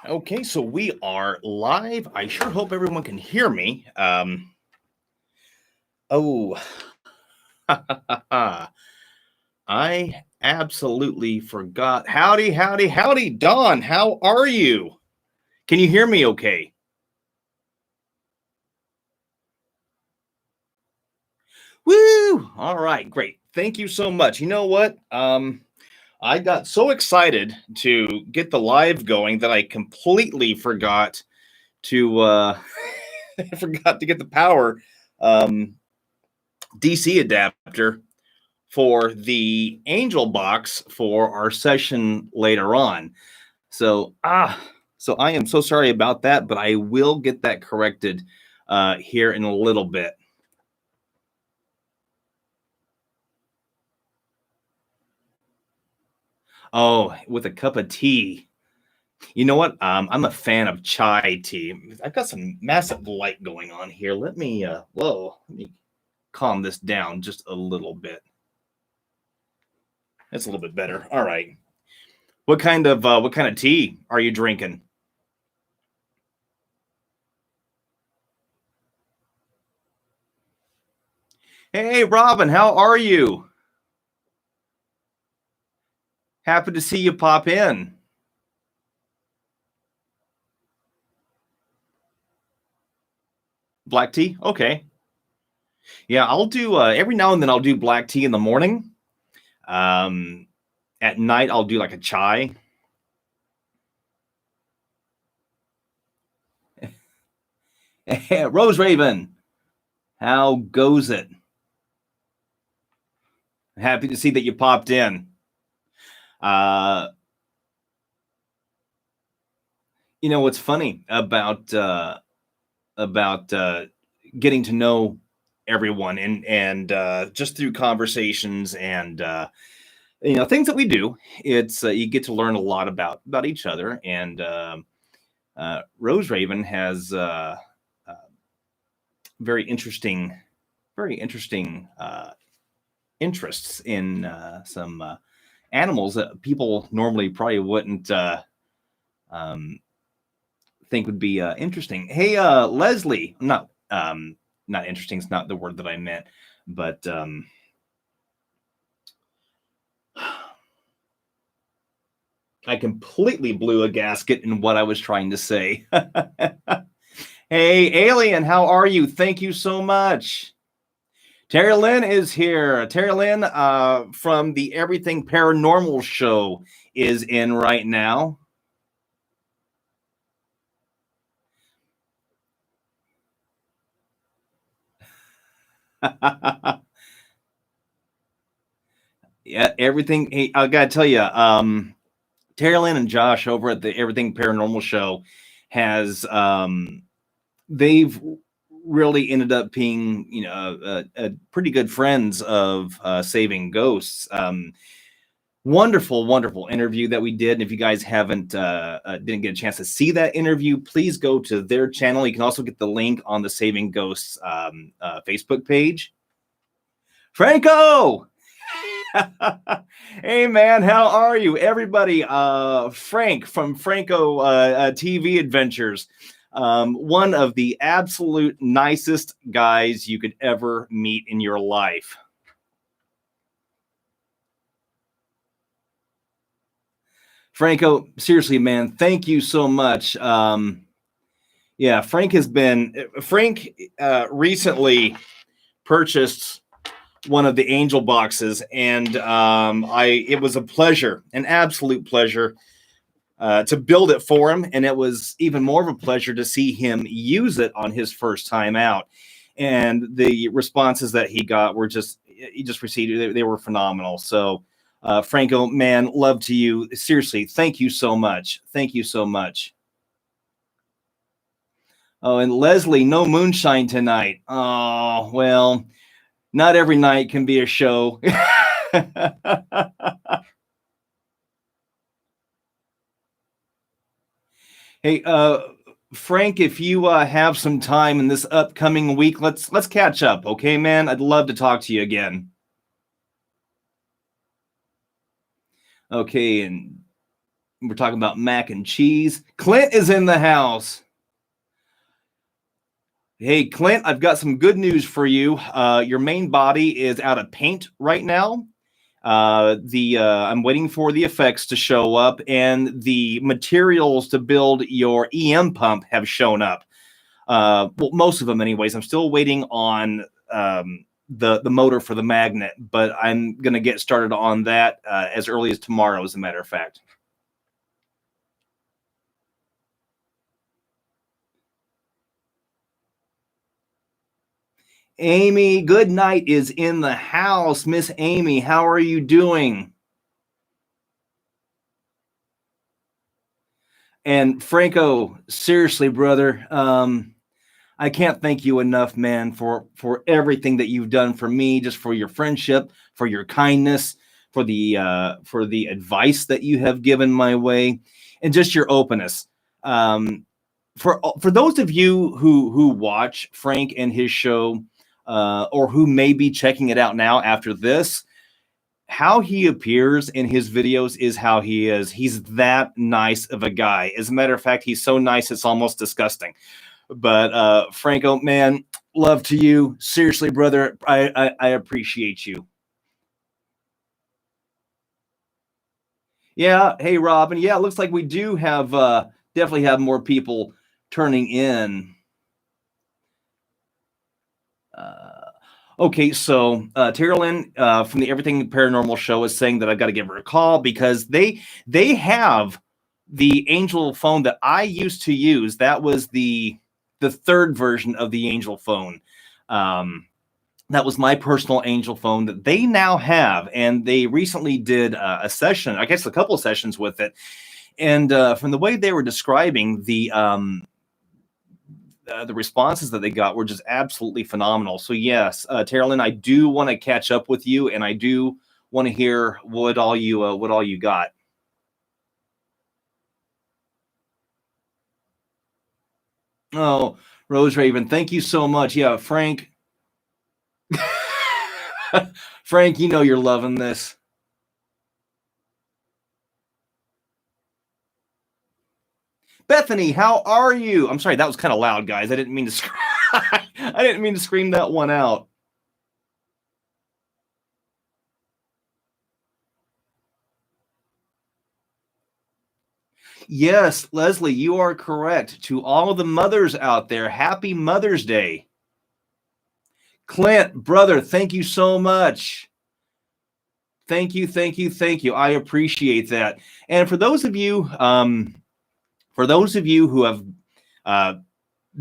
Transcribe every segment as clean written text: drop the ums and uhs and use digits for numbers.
Okay, so we are live. I sure hope everyone can hear me. Oh, I absolutely forgot. Howdy, howdy, howdy, Dawn. How are you? Can you hear me okay? Woo! All right, great. Thank you so much. You know what? I got so excited to get the live going that I completely forgot to I forgot to get the power DC adapter for the Angel box for our session later on. So so I am so sorry about that, but I will get that corrected here in a little bit. Oh, with a cup of tea. You know what? I'm a fan of chai tea. I've got some massive light going on here. Let me calm this down just a little bit. That's a little bit better. All right. What kind of tea are you drinking? Hey, Robin, how are you? Happy to see you pop in. Black tea? Okay. Yeah, I'll do every now and then I'll do black tea in the morning. Um, at night I'll do like a chai. Rose Raven, how goes it? Happy to see that you popped in. Uh, you know what's funny about getting to know everyone and just through conversations and things that we do. It's you get to learn a lot about each other. And Rose Raven has uh, very interesting, very interesting interests in some animals that people normally probably wouldn't um, think would be interesting. Hey, Leslie, not interesting. It's not the word that I meant, but I completely blew a gasket in what I was trying to say. Hey, Alien, how are you? Thank you so much. Terry Lynn is here. Terry Lynn from the Everything Paranormal show is in right now. Yeah, everything. Hey, I gotta tell you, Terry Lynn and Josh over at the Everything Paranormal show has they've really ended up being a pretty good friends of Saving Ghosts. Wonderful interview that we did. And if you guys haven't didn't get a chance to see that interview, please go to their channel. You can also get the link on the Saving Ghosts Facebook page. Franco. Hey man, how are you? Everybody, Frank from Franco TV Adventures. One of the absolute nicest guys you could ever meet in your life. Franco, seriously, man, thank you so much. Yeah, Frank recently purchased one of the Angel boxes, and it was a pleasure, an absolute pleasure to build it for him, and it was even more of a pleasure to see him use it on his first time out. And the responses that he just received, they were phenomenal. So, Franco, man, love to you. Seriously, thank you so much. Thank you so much. Oh, and Leslie, no moonshine tonight. Oh, well, not every night can be a show. Hey, Frank, if you have some time in this upcoming week, let's catch up, okay, man? I'd love to talk to you again. Okay, and We're talking about mac and cheese. Clint is in the house. Hey, Clint, I've got some good news for you. Your main body is out of paint right now. I'm waiting for the effects to show up, and the materials to build your EM pump have shown up. Well, most of them, anyways. I'm still waiting on the motor for the magnet, but I'm gonna get started on that as early as tomorrow, as a matter of fact. Amy, good night is in the house. Miss Amy, how are you doing? And Franco, seriously, brother, I can't thank you enough, man, for everything that you've done for me, just for your friendship, for your kindness, for the advice that you have given my way, and just your openness. For those of you who watch Frank and his show, or who may be checking it out now after this, how he appears in his videos is how he is. He's that nice of a guy. As a matter of fact, he's so nice it's almost disgusting. But Franco, man, love to you. Seriously, brother, I appreciate you. Yeah. Hey, Robin. Yeah, it looks like we do have definitely have more people turning in. Okay, so Tara from the Everything Paranormal show is saying that I've got to give her a call because they have the Angel phone that I used to use. That was the third version of the Angel phone. That was my personal Angel phone that they now have, and they recently did a session, I guess a couple of sessions with it. And from the way they were describing the responses that they got were just absolutely phenomenal. So yes, Tara I do want to catch up with you, and I do want to hear what all you got. Oh, Rose Raven, thank you so much. Yeah, Frank. Frank, you know you're loving this. Bethany, how are you? I'm sorry, that was kind of loud, guys. I didn't mean to I didn't mean to scream that one out. Yes, Leslie, you are correct. To all of the mothers out there, happy Mother's Day. Clint, brother, thank you so much. Thank you, thank you, thank you. I appreciate that. And for those of you who have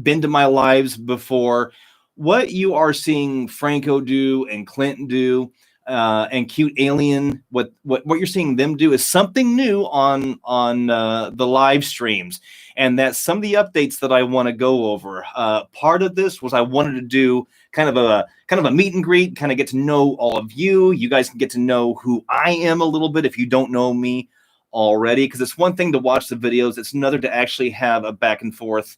been to my lives before, what you are seeing Franco do and Clinton do, and Cute Alien, what you're seeing them do is something new on the live streams, and that's some of the updates that I want to go over. Part of this was I wanted to do kind of a meet and greet, kind of get to know all of you. You guys can get to know who I am a little bit if you don't know me already, because it's one thing to watch the videos, it's another to actually have a back and forth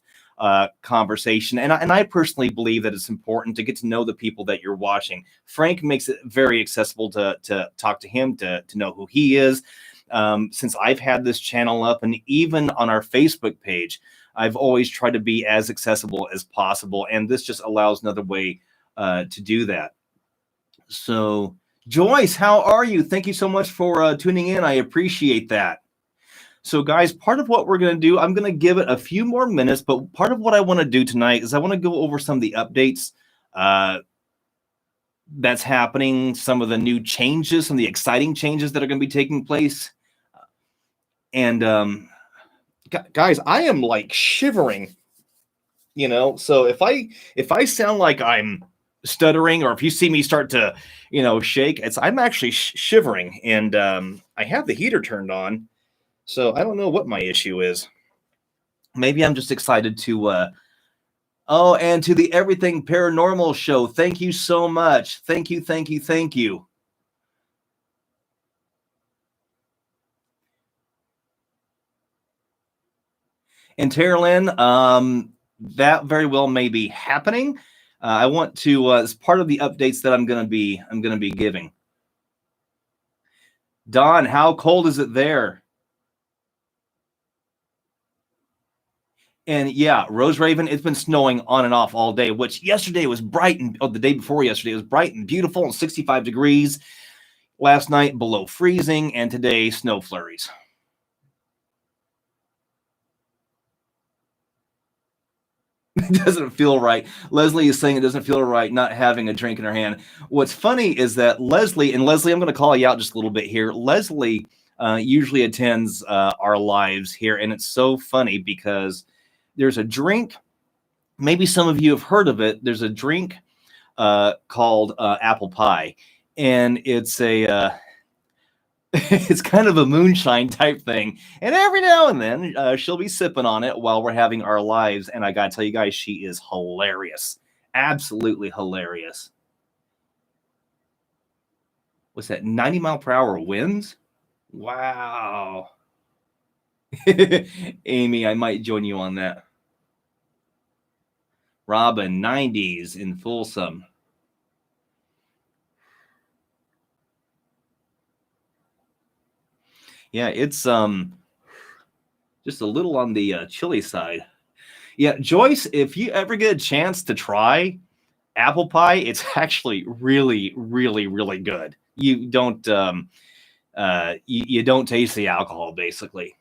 conversation. And I personally believe that it's important to get to know the people that you're watching. Frank makes it very accessible to talk to him, to know who he is. Since I've had this channel up, and even on our Facebook page, I've always tried to be as accessible as possible. And this just allows another way to do that. So, Joyce, how are you? Thank you so much for tuning in. I appreciate that. So, guys, part of what we're going to do, I'm going to give it a few more minutes, but part of what I want to do tonight is I want to go over some of the updates that's happening, some of the new changes, some of the exciting changes that are going to be taking place. And guys, I am like shivering, so if I sound like I'm stuttering, or if you see me start to, shake, I'm actually shivering, and I have the heater turned on. So I don't know what my issue is. Maybe I'm just excited to oh, and to the Everything Paranormal show. Thank you so much. Thank you, thank you, thank you. And Tara that very well may be happening. I want to as part of the updates that I'm gonna be giving. Don, how cold is it there? And yeah, Rose Raven, it's been snowing on and off all day, which yesterday was bright and the day before yesterday it was bright and beautiful and 65 degrees. Last night below freezing, and today snow flurries. It doesn't feel right. Leslie is saying it doesn't feel right not having a drink in her hand. What's funny is that Leslie, and Leslie, I'm going to call you out just a little bit here. Leslie usually attends our lives here, and it's so funny because there's a drink. Maybe some of you have heard of it. There's a drink called apple pie, and it's a it's kind of a moonshine type thing. And every now and then she'll be sipping on it while we're having our lives. And I got to tell you guys, she is hilarious. Absolutely hilarious. What's that? 90-mile-per-hour winds? Wow. Amy, I might join you on that. Robin, 90s in Folsom. Yeah, it's just a little on the chilly side. Yeah, Joyce, if you ever get a chance to try apple pie, it's actually really, really, really good. You don't you don't taste the alcohol, basically.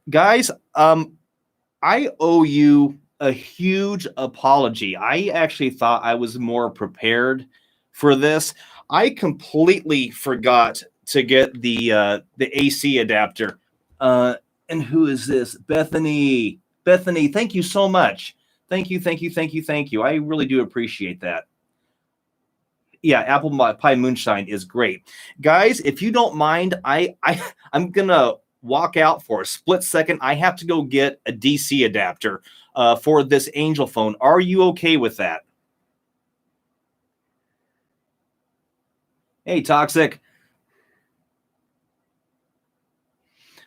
Guys, I owe you a huge apology. I actually thought I was more prepared for this. I completely forgot to get the AC adapter. And who is this? Bethany. Bethany, thank you so much. Thank you, thank you, thank you, thank you. I really do appreciate that. Yeah, apple pie moonshine is great. Guys, if you don't mind, I'm gonna walk out for a split second. I have to go get a DC adapter for this Angel phone. Are you okay with that? Hey, Toxic.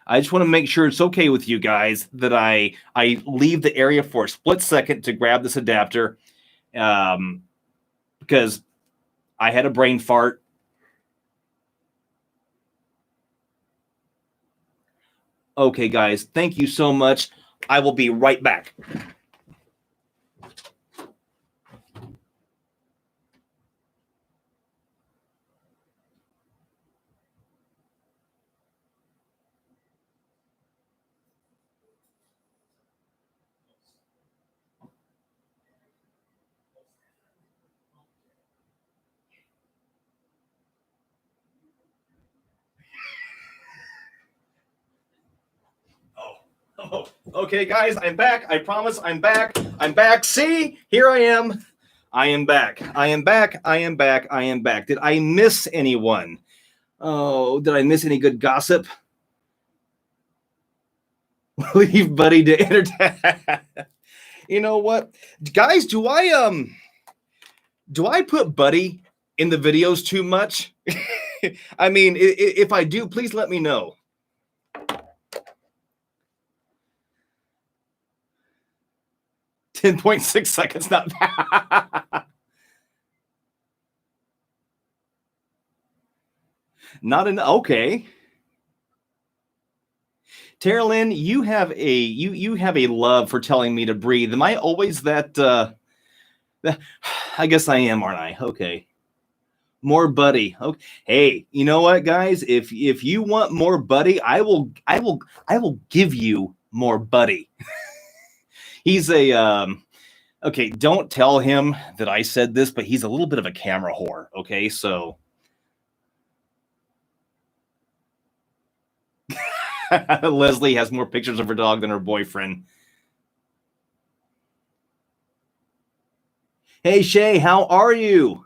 I just want to make sure it's okay with you guys that I leave the area for a split second to grab this adapter, because I had a brain fart. Okay, guys, thank you so much. I will be right back. Oh, okay, guys, I'm back. I promise I'm back. I'm back. See, here I am. I am back. I am back. I am back. I am back. Did I miss anyone? Oh, did I miss any good gossip? Leave Buddy to entertain. You know what, guys? Do I put Buddy in the videos too much? I mean, if I do, please let me know. 10.6 seconds, not bad. Not an okay. Tara Lynn, you have a love for telling me to breathe. Am I always that? I guess I am, aren't I? Okay. More Buddy. Okay. Hey, you know what, guys? If you want more Buddy, I will give you more Buddy. He's a okay, don't tell him that I said this, but he's a little bit of a camera whore. Okay, so Leslie has more pictures of her dog than her boyfriend. Hey Shay, how are you?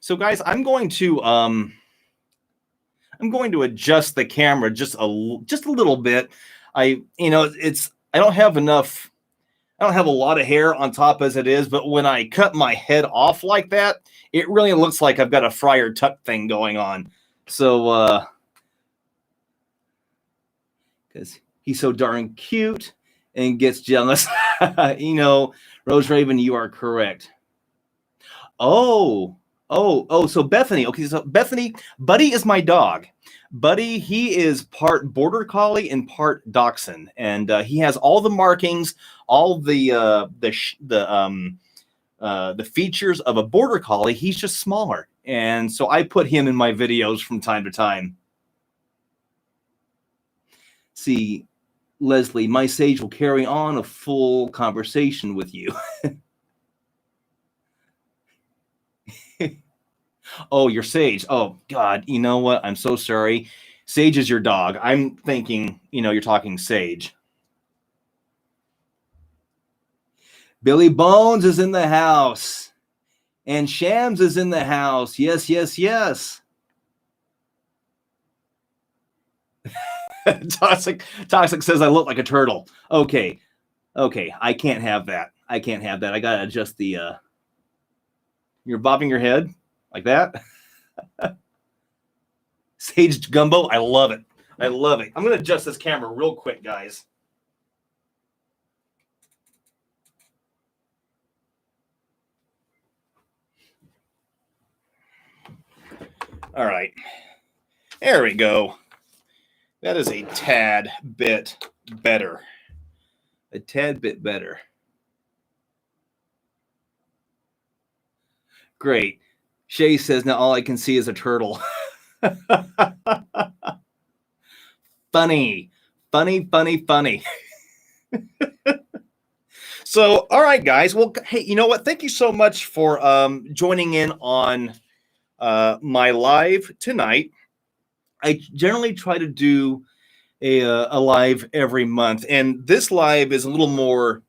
So guys, I'm going to adjust the camera just a little bit. I don't have enough. I don't have a lot of hair on top as it is, but when I cut my head off like that, it really looks like I've got a Friar Tuck thing going on. So because he's so darn cute and gets jealous. Rose Raven, you are correct. Oh, So Bethany. Okay, so Bethany, Buddy is my dog. Buddy, he is part border collie and part dachshund, and he has all the markings, all the features of a border collie. He's just smaller, and so I put him in my videos from time to time. See, Leslie, my sage will carry on a full conversation with you. Oh, your Sage. Oh, God. You know what? I'm so sorry. Sage is your dog. I'm thinking, you're talking Sage. Billy Bones is in the house. And Shams is in the house. Yes, yes, yes. Toxic says I look like a turtle. Okay. I can't have that. I gotta adjust the you're bobbing your head like that. Sage Gumbo, I love it. I'm gonna adjust this camera real quick, guys. All right, there we go. That is a tad bit better. Great. Shay says, now all I can see is a turtle. Funny. So, all right, guys. Well, hey, you know what? Thank you so much for joining in on my live tonight. I generally try to do a live every month, and this live is a little more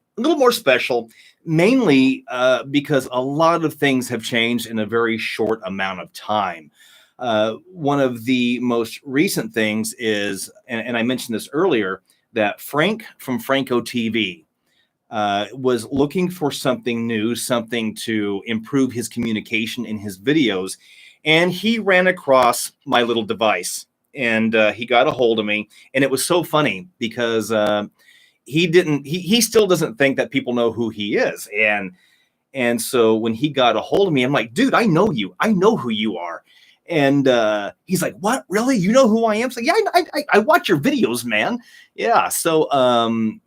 special, mainly because a lot of things have changed in a very short amount of time. One of the most recent things is, and I mentioned this earlier, that Frank from Franco TV was looking for something new, something to improve his communication in his videos, and he ran across my little device, and he got a hold of me, and it was so funny because he still doesn't think that people know who he is, and so when he got a hold of me, I'm like, dude, I know you, I know who you are. And he's like, what, really? You know who I am? So yeah, I watch your videos, man. Yeah. So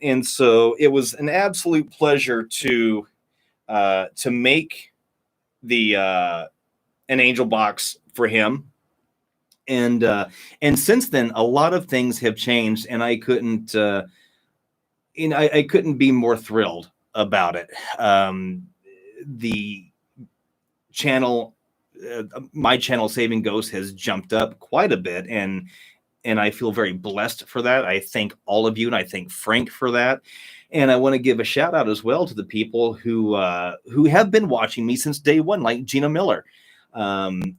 and so it was an absolute pleasure to make the an angel box for him. And since then, a lot of things have changed, and I couldn't I couldn't be more thrilled about it. The channel, my channel, Saving Ghosts, has jumped up quite a bit, and I feel very blessed for that. I thank all of you, and I thank Frank for that. And I want to give a shout out as well to the people who have been watching me since day one, like Gina Miller and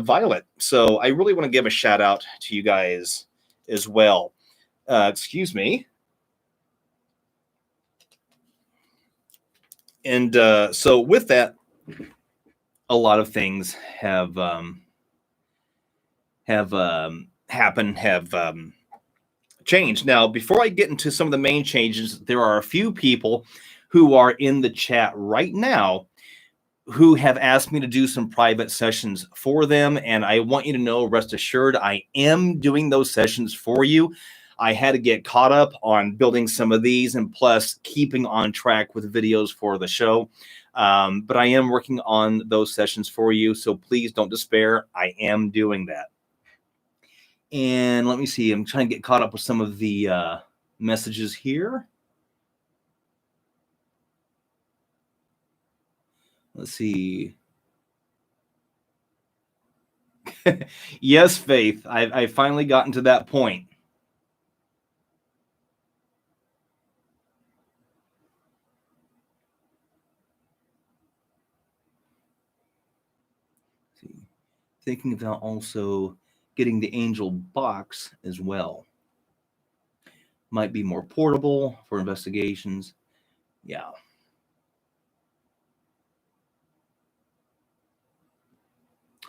Violet. So I really want to give a shout out to you guys as well. Excuse me. And so with that, a lot of things have happened, have changed. Now, before I get into some of the main changes, there are a few people who are in the chat right now who have asked me to do some private sessions for them. And I want you to know, rest assured, I am doing those sessions for you. I had to get caught up on building some of these, and plus keeping on track with videos for the show. But I am working on those sessions for you. So please don't despair. I am doing that. And let me see. I'm trying to get caught up with some of the messages here. Let's see. Yes, Faith. I've finally gotten to that point. Let's see. Thinking about also getting the angel box as well. Might be more portable for investigations. Yeah.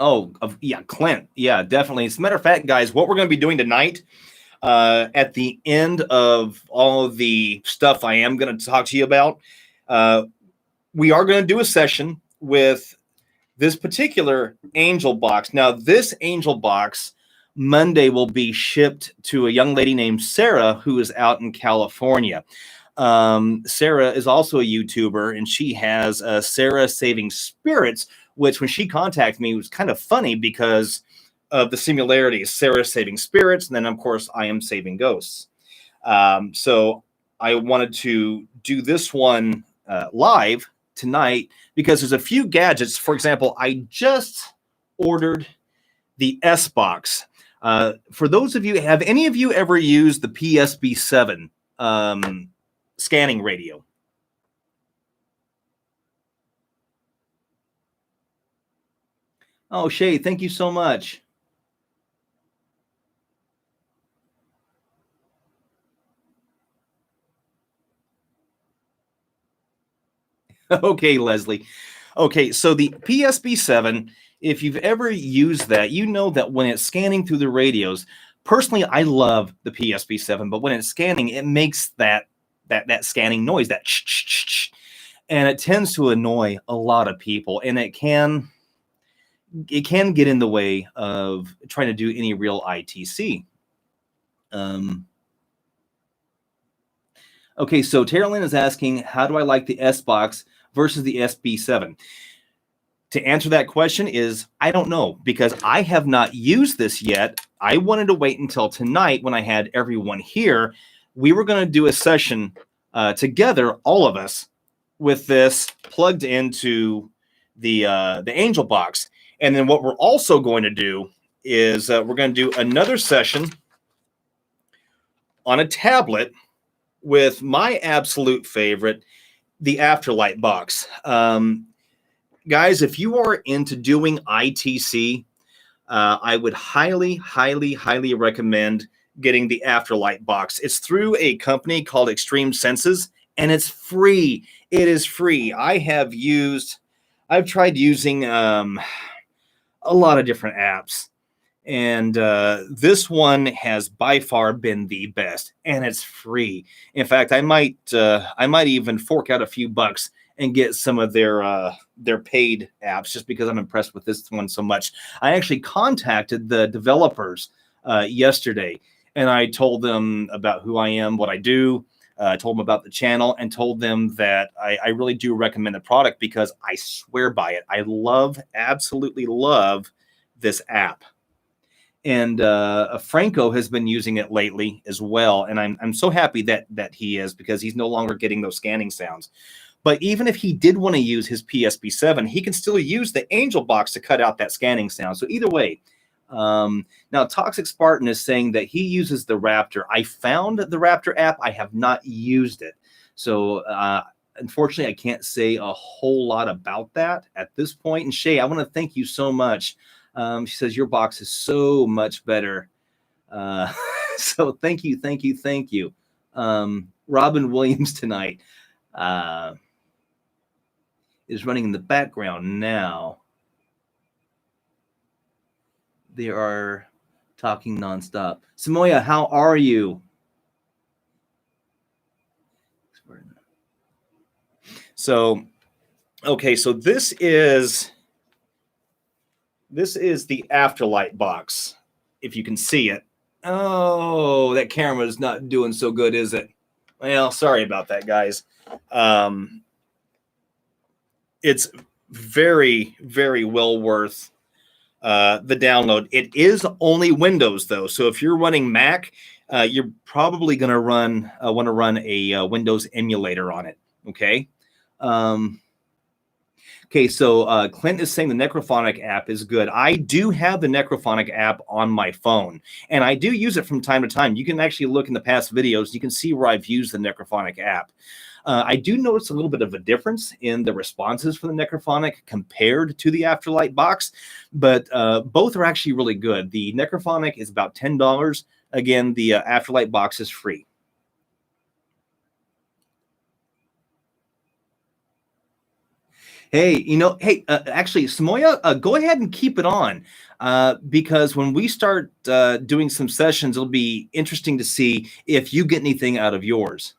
Oh, yeah, Clint. Yeah, definitely. As a matter of fact, guys, what we're going to be doing tonight, at the end of all of the stuff I am going to talk to you about, we are going to do a session with this particular angel box. Now, this angel box Monday will be shipped to a young lady named Sarah who is out in California. Sarah is also a YouTuber, and she has Sarah Saving Spirits, which when she contacted me was kind of funny because of the similarities. Sarah Saving Spirits, and then of course I am saving ghosts. So I wanted to do this one live tonight because there's a few gadgets. For example, I just ordered the S box. For those of you, have any of you ever used the PSB7 scanning radio? Oh, Shay, thank you so much. Okay, Leslie. Okay, so the PSB7, if you've ever used that, you know that when it's scanning through the radios, personally, I love the PSB7, but when it's scanning, it makes that scanning noise, that and it tends to annoy a lot of people, and it can get in the way of trying to do any real ITC. Okay, so Terralyn is asking, how do I like the S box versus the SB7? To answer that question is, I don't know, because I have not used this yet. I wanted to wait until tonight when I had everyone here. We were going to do a session together, all of us, with this plugged into the Angel box. And then what we're also going to do is we're going to do another session on a tablet with my absolute favorite, the Afterlight box. Guys, if you are into doing ITC, I would highly, highly, highly recommend getting the Afterlight box. It's through a company called Extreme Senses, and it's free. It is free. I've tried using a lot of different apps, and this one has by far been the best, and it's free. In fact, I might even fork out a few bucks and get some of their paid apps just because I'm impressed with this one so much. I actually contacted the developers yesterday, and I told them about who I am, what I do. I told them about the channel and told them that I really do recommend the product because I swear by it. I absolutely love this app. And Franco has been using it lately as well, and I'm so happy that he is, because he's no longer getting those scanning sounds. But even if he did want to use his PSB7, he can still use the Angel box to cut out that scanning sound. So either way, now Toxic Spartan is saying that he uses the Raptor. I found the Raptor app. I have not used it. So unfortunately, I can't say a whole lot about that at this point. And Shay, I want to thank you so much. She says your box is so much better. So thank you, thank you, thank you. Robin Williams tonight is running in the background now. They are talking nonstop. Samoya, how are you? So, okay, so this is the Afterlight box, if you can see it. Oh, that camera is not doing so good, is it? Well, sorry about that, guys. It's very, very well worth the download. It is only Windows, though. So if you're running Mac, you're probably going to want to run a Windows emulator on it. Okay. Okay, so Clint is saying the Necrophonic app is good. I do have the Necrophonic app on my phone, and I do use it from time to time. You can actually look in the past videos. You can see where I've used the Necrophonic app. I do notice a little bit of a difference in the responses for the Necrophonic compared to the Afterlight box, but both are actually really good. The Necrophonic is about $10. Again, the Afterlight box is free. Hey, actually, Samoya, go ahead and keep it on because when we start doing some sessions, it'll be interesting to see if you get anything out of yours.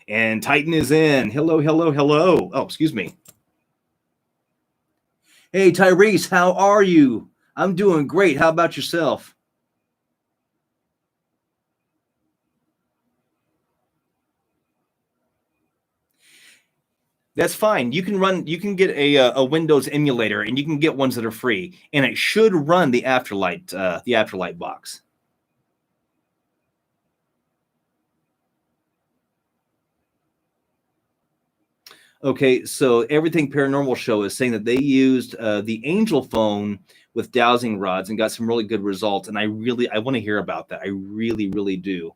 And Titan is in. Hello, hello, hello. Oh, excuse me. Hey, Tyrese, how are you? I'm doing great. How about yourself? That's fine. You can get a Windows emulator, and you can get ones that are free, and it should run the Afterlight box. Okay, so Everything Paranormal Show is saying that they used the Angel phone with dowsing rods and got some really good results, and I want to hear about that. I really, really do.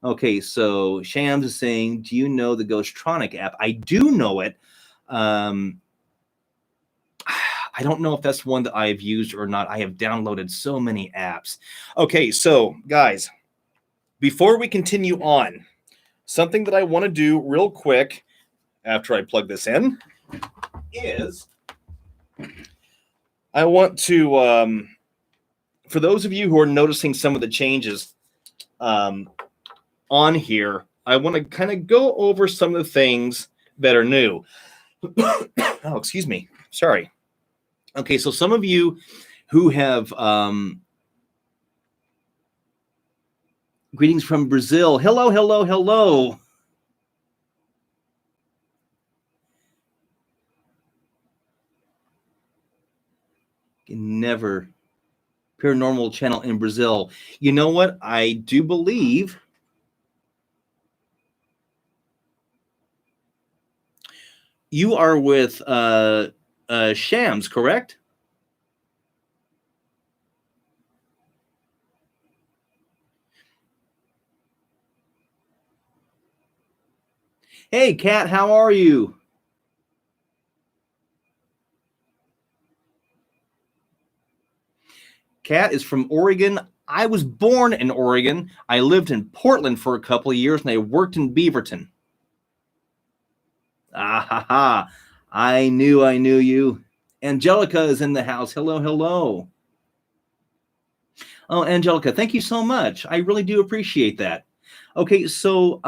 Okay, so Shams is saying, "Do you know the Ghostronic app?" I do know it. Um, I don't know if that's one that I've used or not. I have downloaded so many apps. Okay, so guys, before we continue on, something that I want to do real quick after I plug this in is I want to, for those of you who are noticing some of the changes on here, I want to kind of go over some of the things that are new. Oh, excuse me. Sorry. Okay, so some of you who have greetings from Brazil. Hello, hello, hello. Never paranormal channel in Brazil. You know what? I do believe you are with Shams, correct? Hey, Kat, how are you? Kat is from Oregon. I was born in Oregon. I lived in Portland for a couple of years, and I worked in Beaverton. Ah ha ha. I knew you. Angelica is in the house. Hello, hello. Oh, Angelica, thank you so much. I really do appreciate that. Okay, so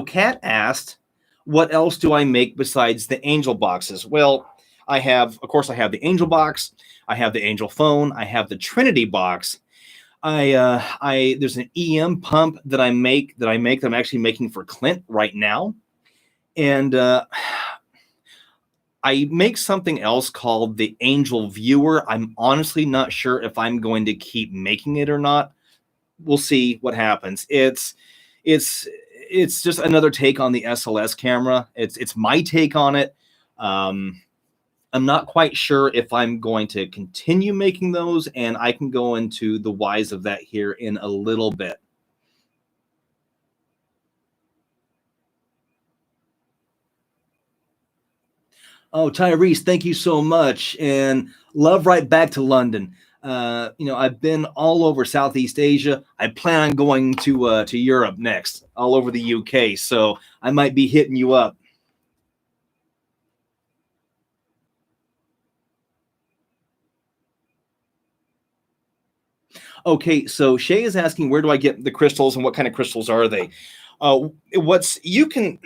Kat asked, what else do I make besides the angel boxes? Well, of course, I have the angel box, I have the angel phone, I have the Trinity box. There's an EM pump that I'm actually making for Clint right now, and I make something else called the Angel Viewer. I'm honestly not sure if I'm going to keep making it or not. We'll see what happens. It's it's just another take on the SLS camera. It's my take on it. Um, I'm not quite sure if I'm going to continue making those, and I can go into the whys of that here in a little bit. Oh, Tyrese, thank you so much, and love right back to London. I've been all over Southeast Asia. I plan on going to Europe next, all over the UK. So I might be hitting you up. Okay, so Shay is asking, where do I get the crystals and what kind of crystals are they? What's you can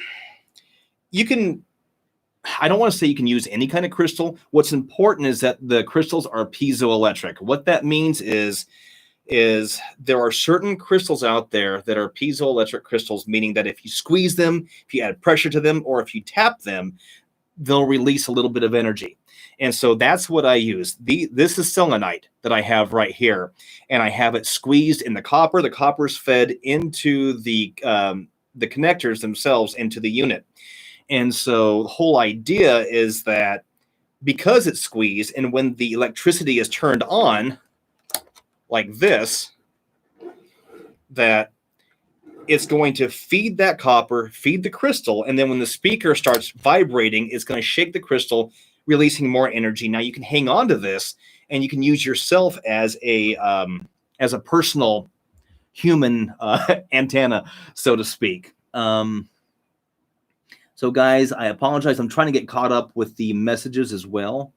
I don't want to say you can use any kind of crystal. What's important is that the crystals are piezoelectric. What that means is there are certain crystals out there that are piezoelectric crystals, meaning that if you squeeze them, if you add pressure to them, or if you tap them, they'll release a little bit of energy. And so that's what I use. This is selenite that I have right here, and I have it squeezed in the copper. The copper is fed into the connectors themselves into the unit. And so the whole idea is that because it's squeezed, and when the electricity is turned on, like this, that it's going to feed that copper, feed the crystal, and then when the speaker starts vibrating, it's going to shake the crystal, releasing more energy. Now you can hang on to this, and you can use yourself as a personal human antenna, so to speak. So, guys, I apologize. I'm trying to get caught up with the messages as well.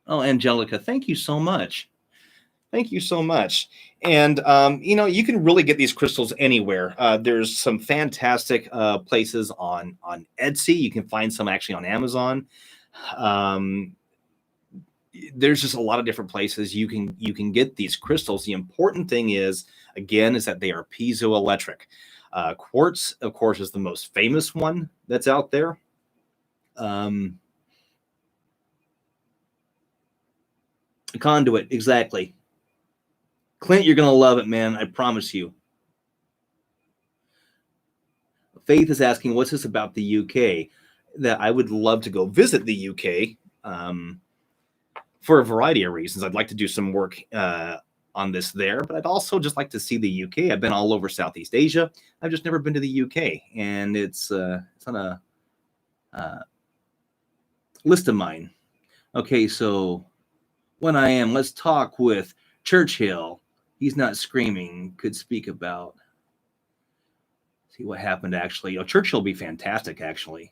Oh, Angelica, thank you so much. Thank you so much. And you can really get these crystals anywhere. There's some fantastic places on Etsy. You can find some actually on Amazon. Um, there's just a lot of different places you can get these crystals. The important thing is, again, is that they are piezoelectric. Quartz, of course, is the most famous one that's out there. Um, Conduit, exactly. Clint, you're gonna love it, man. I promise you. Faith is asking, "What's this about the UK?" That I would love to go visit the UK for a variety of reasons. I'd like to do some work on this there, but I'd also just like to see the UK. I've been all over Southeast Asia. I've just never been to the UK, and it's on a uh, list of mine. Okay, so when I am, let's talk with Churchill. He's not screaming. Could speak about. See what happened actually. Oh, Churchill will be fantastic actually.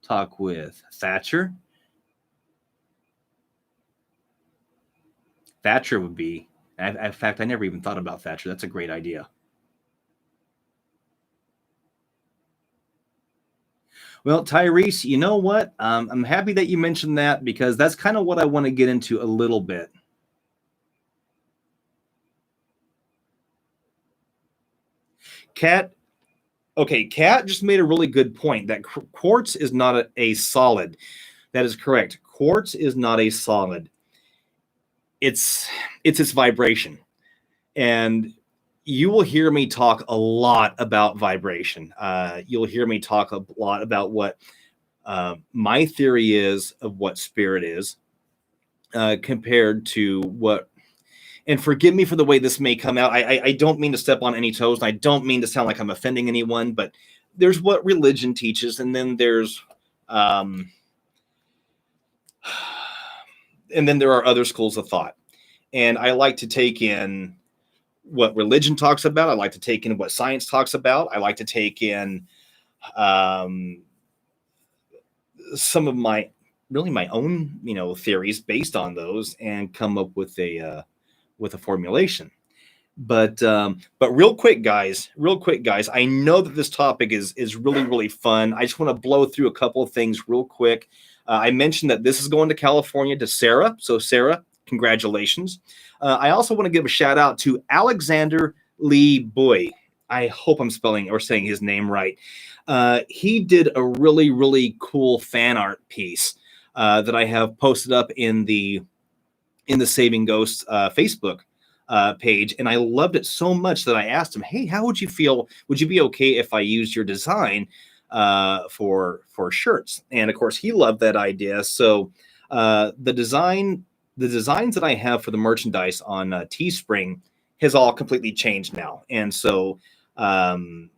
Talk with Thatcher. Thatcher would be. In fact, I never even thought about Thatcher. That's a great idea. Well, Tyrese, you know what? I'm happy that you mentioned that because that's kind of what I want to get into a little bit. Cat, okay, Cat just made a really good point that quartz is not a solid. That is correct. Quartz is not a solid. It's its vibration, and you will hear me talk a lot about vibration. You'll hear me talk a lot about what my theory is of what spirit is compared to what. And forgive me for the way this may come out. I don't mean to step on any toes, and I don't mean to sound like I'm offending anyone. But there's what religion teaches, and then um, there are other schools of thought. And I like to take in what religion talks about. I like to take in what science talks about. I like to take in um, some of my really my own theories based on those and come up with a formulation. But real quick guys, I know that this topic is really fun. I just want to blow through a couple of things real quick. I mentioned that this is going to California to Sarah. So Sarah, congratulations. I also want to give a shout out to Alexander Lee Boy. I hope I'm spelling or saying his name right. He did a really cool fan art piece that I have posted up in the Saving Ghosts Facebook page, and I loved it so much that I asked him, "Hey, how would you feel? Would you be okay if I used your design for shirts?" And of course, he loved that idea. So the designs that I have for the merchandise on Teespring has all completely changed now, um,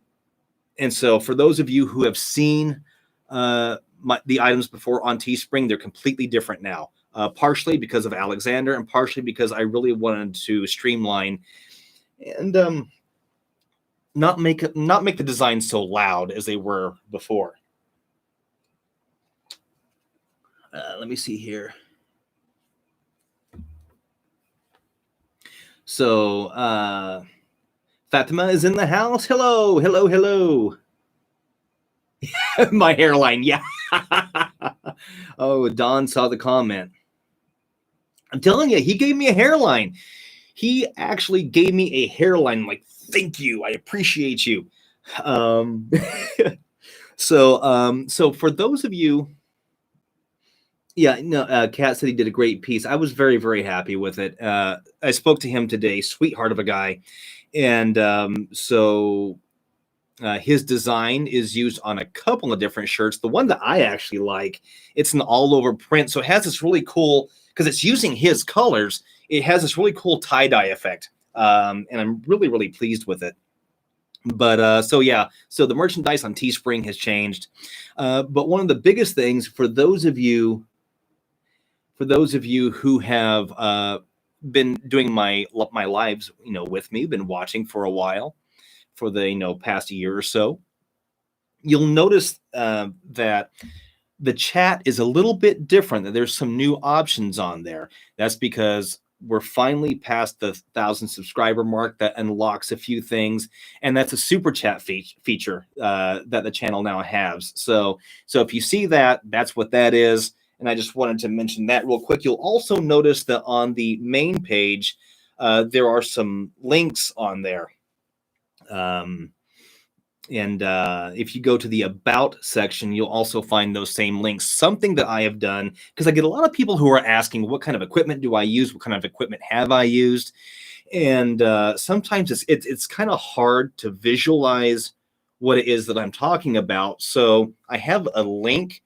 and so for those of you who have seen the items before on Teespring, they're completely different now. Partially because of Alexander, and partially because I really wanted to streamline and not make the designs so loud as they were before. Let me see here. So Fatima is in the house. Hello. My hairline, yeah. Oh, Don saw the comment. I'm telling you, he gave me a hairline. He actually gave me a hairline. I'm like, thank you. I appreciate you. Um, so for those of you, yeah, no, Kat said he did a great piece. I was very happy with it. I spoke to him today, sweetheart of a guy. And his design is used on a couple of different shirts. The one that I actually like, it's an all over print. So it has this really cool, because it's using his colors, it has this really cool tie-dye effect. And I'm really pleased with it. But so the merchandise on Teespring has changed. But one of the biggest things for those of you who have been doing my lives, with me, been watching for a while, for the past year or so, you'll notice that the chat is a little bit different. That there's some new options on there. That's because we're finally past the 1,000 subscriber mark. That unlocks a few things, and that's a super chat feature that the channel now has. So if you see that, that's what that is. And I just wanted to mention that real quick. You'll also notice that on the main page, there are some links on there. And if you go to the About section, you'll also find those same links. Something that I have done, because I get a lot of people who are asking, what kind of equipment do I use? What kind of equipment have I used? And sometimes it's kind of hard to visualize what it is that I'm talking about. So I have a link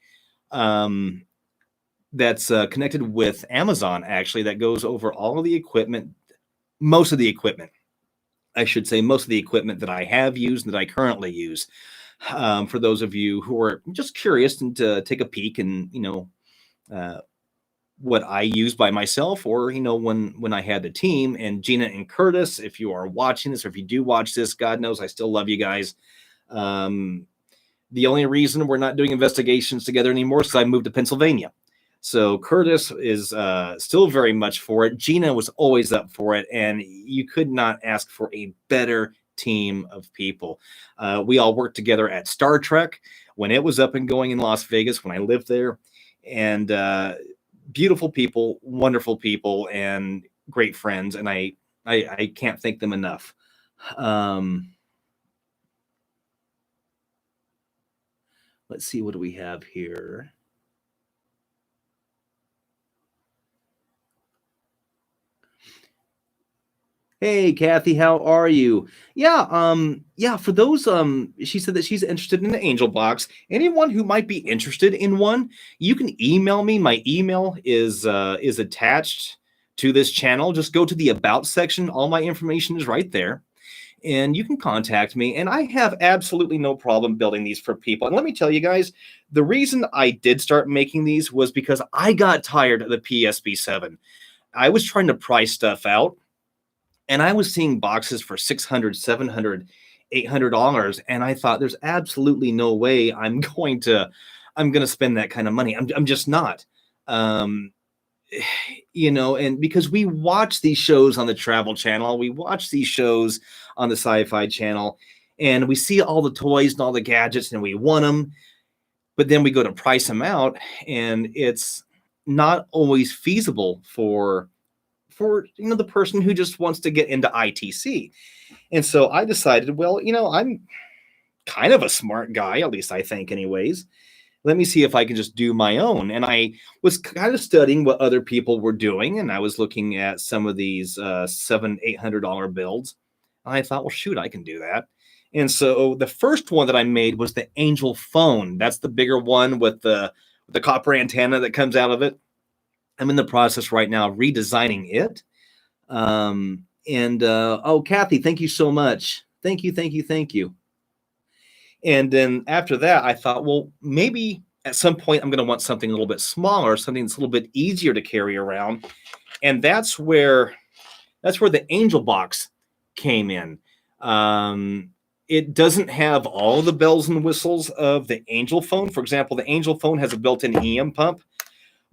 that's connected with Amazon, actually, that goes over all of the equipment, most of the equipment. I should say most of the equipment that I have used, that I currently use. For those of you who are just curious and to take a peek and, what I use by myself, or, when I had the team. And Gina and Curtis, if you are watching this, or if you do watch this, God knows I still love you guys. The only reason we're not doing investigations together anymore is because I moved to Pennsylvania. So Curtis is still very much for it. Gina was always up for it, and you could not ask for a better team of people. We all worked together at Star Trek when it was up and going in Las Vegas, when I lived there. And beautiful people, wonderful people, and great friends. And I can't thank them enough. Let's see, what do we have here? Hey, Kathy, how are you? Yeah, for those, she said that she's interested in the Angel Box. Anyone who might be interested in one, you can email me. My email is attached to this channel. Just go to the About section. All my information is right there, and you can contact me. And I have absolutely no problem building these for people. And let me tell you guys, the reason I did start making these was because I got tired of the PSB7. I was trying to price stuff out, and I was seeing boxes for $600, $700, $800, and I thought, there's absolutely no way I'm going to spend that kind of money. I'm just not. And because we watch these shows on the Travel Channel, we watch these shows on the Sci-Fi Channel, and we see all the toys and all the gadgets, and we want them, but then we go to price them out, and it's not always feasible for the person who just wants to get into ITC. And so I decided, well, I'm kind of a smart guy, at least I think anyways. Let me see if I can just do my own. And I was kind of studying what other people were doing, and I was looking at some of these $700-800 builds. And I thought, well, shoot, I can do that. And so the first one that I made was the Angel phone. That's the bigger one with the copper antenna that comes out of it. I'm in the process right now of redesigning it. Kathy, thank you so much. Thank you. And then after that, I thought, well, maybe at some point I'm going to want something a little bit smaller, something that's a little bit easier to carry around. And that's where the Angel Box came in. It doesn't have all the bells and whistles of the Angel phone. For example, the Angel phone has a built-in EM pump.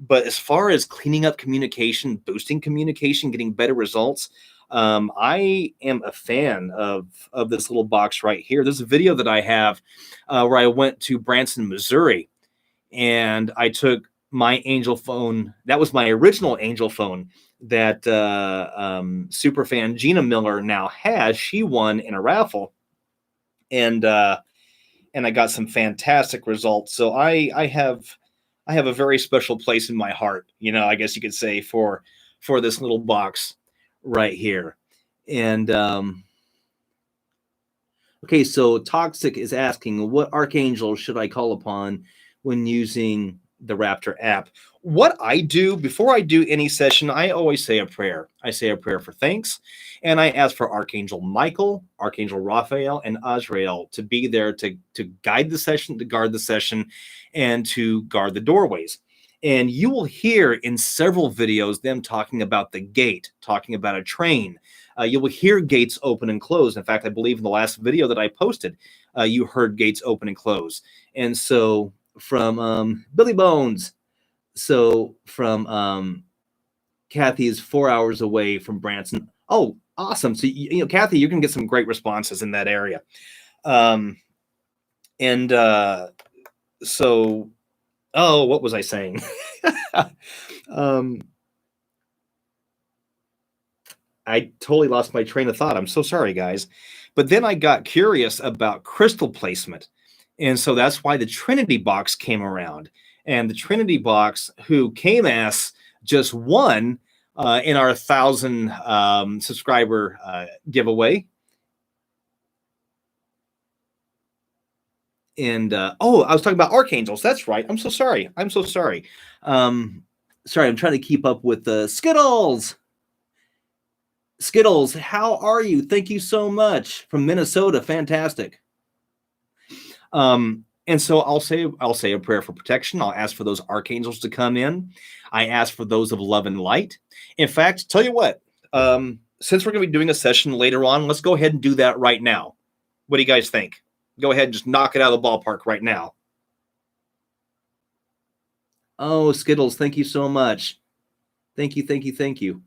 But as far as cleaning up communication, boosting communication, getting better results, I am a fan of this little box right here. There's a video that I have where I went to Branson, Missouri, and I took my Angel phone. That was my original Angel phone that super fan Gina Miller now has. She won in a raffle, and I got some fantastic results. So I have a very special place in my heart, I guess you could say, for this little box right here. And okay, so Toxic is asking, what Archangel should I call upon when using the Raptor app? What I do before I do any session, I always say a prayer. I say a prayer for thanks, and I ask for Archangel Michael, Archangel Raphael, and Azrael to be there to guide the session, to guard the session, and to guard the doorways. And you will hear in several videos them talking about the gate, talking about a train. You will hear gates open and close. In fact, I believe in the last video that I posted, you heard gates open and close. And so from Billy Bones, so from Kathy is 4 hours away from Branson. Oh, awesome. So, Kathy, you're going to get some great responses in that area. And so, oh, what was I saying? I totally lost my train of thought. I'm so sorry, guys. But then I got curious about crystal placement. And so that's why the Trinity box came around. And the Trinity box, who came as just one in our 1,000 subscriber giveaway. And I was talking about archangels. That's right. I'm so sorry. Sorry, I'm trying to keep up with the Skittles. Skittles, how are you? Thank you so much from Minnesota. Fantastic. And so I'll say a prayer for protection. I'll ask for those archangels to come in. I ask for those of love and light. In fact, tell you what, since we're going to be doing a session later on, let's go ahead and do that right now. What do you guys think? Go ahead and just knock it out of the ballpark right now. Oh, Skittles, thank you so much. Thank you, thank you, thank you.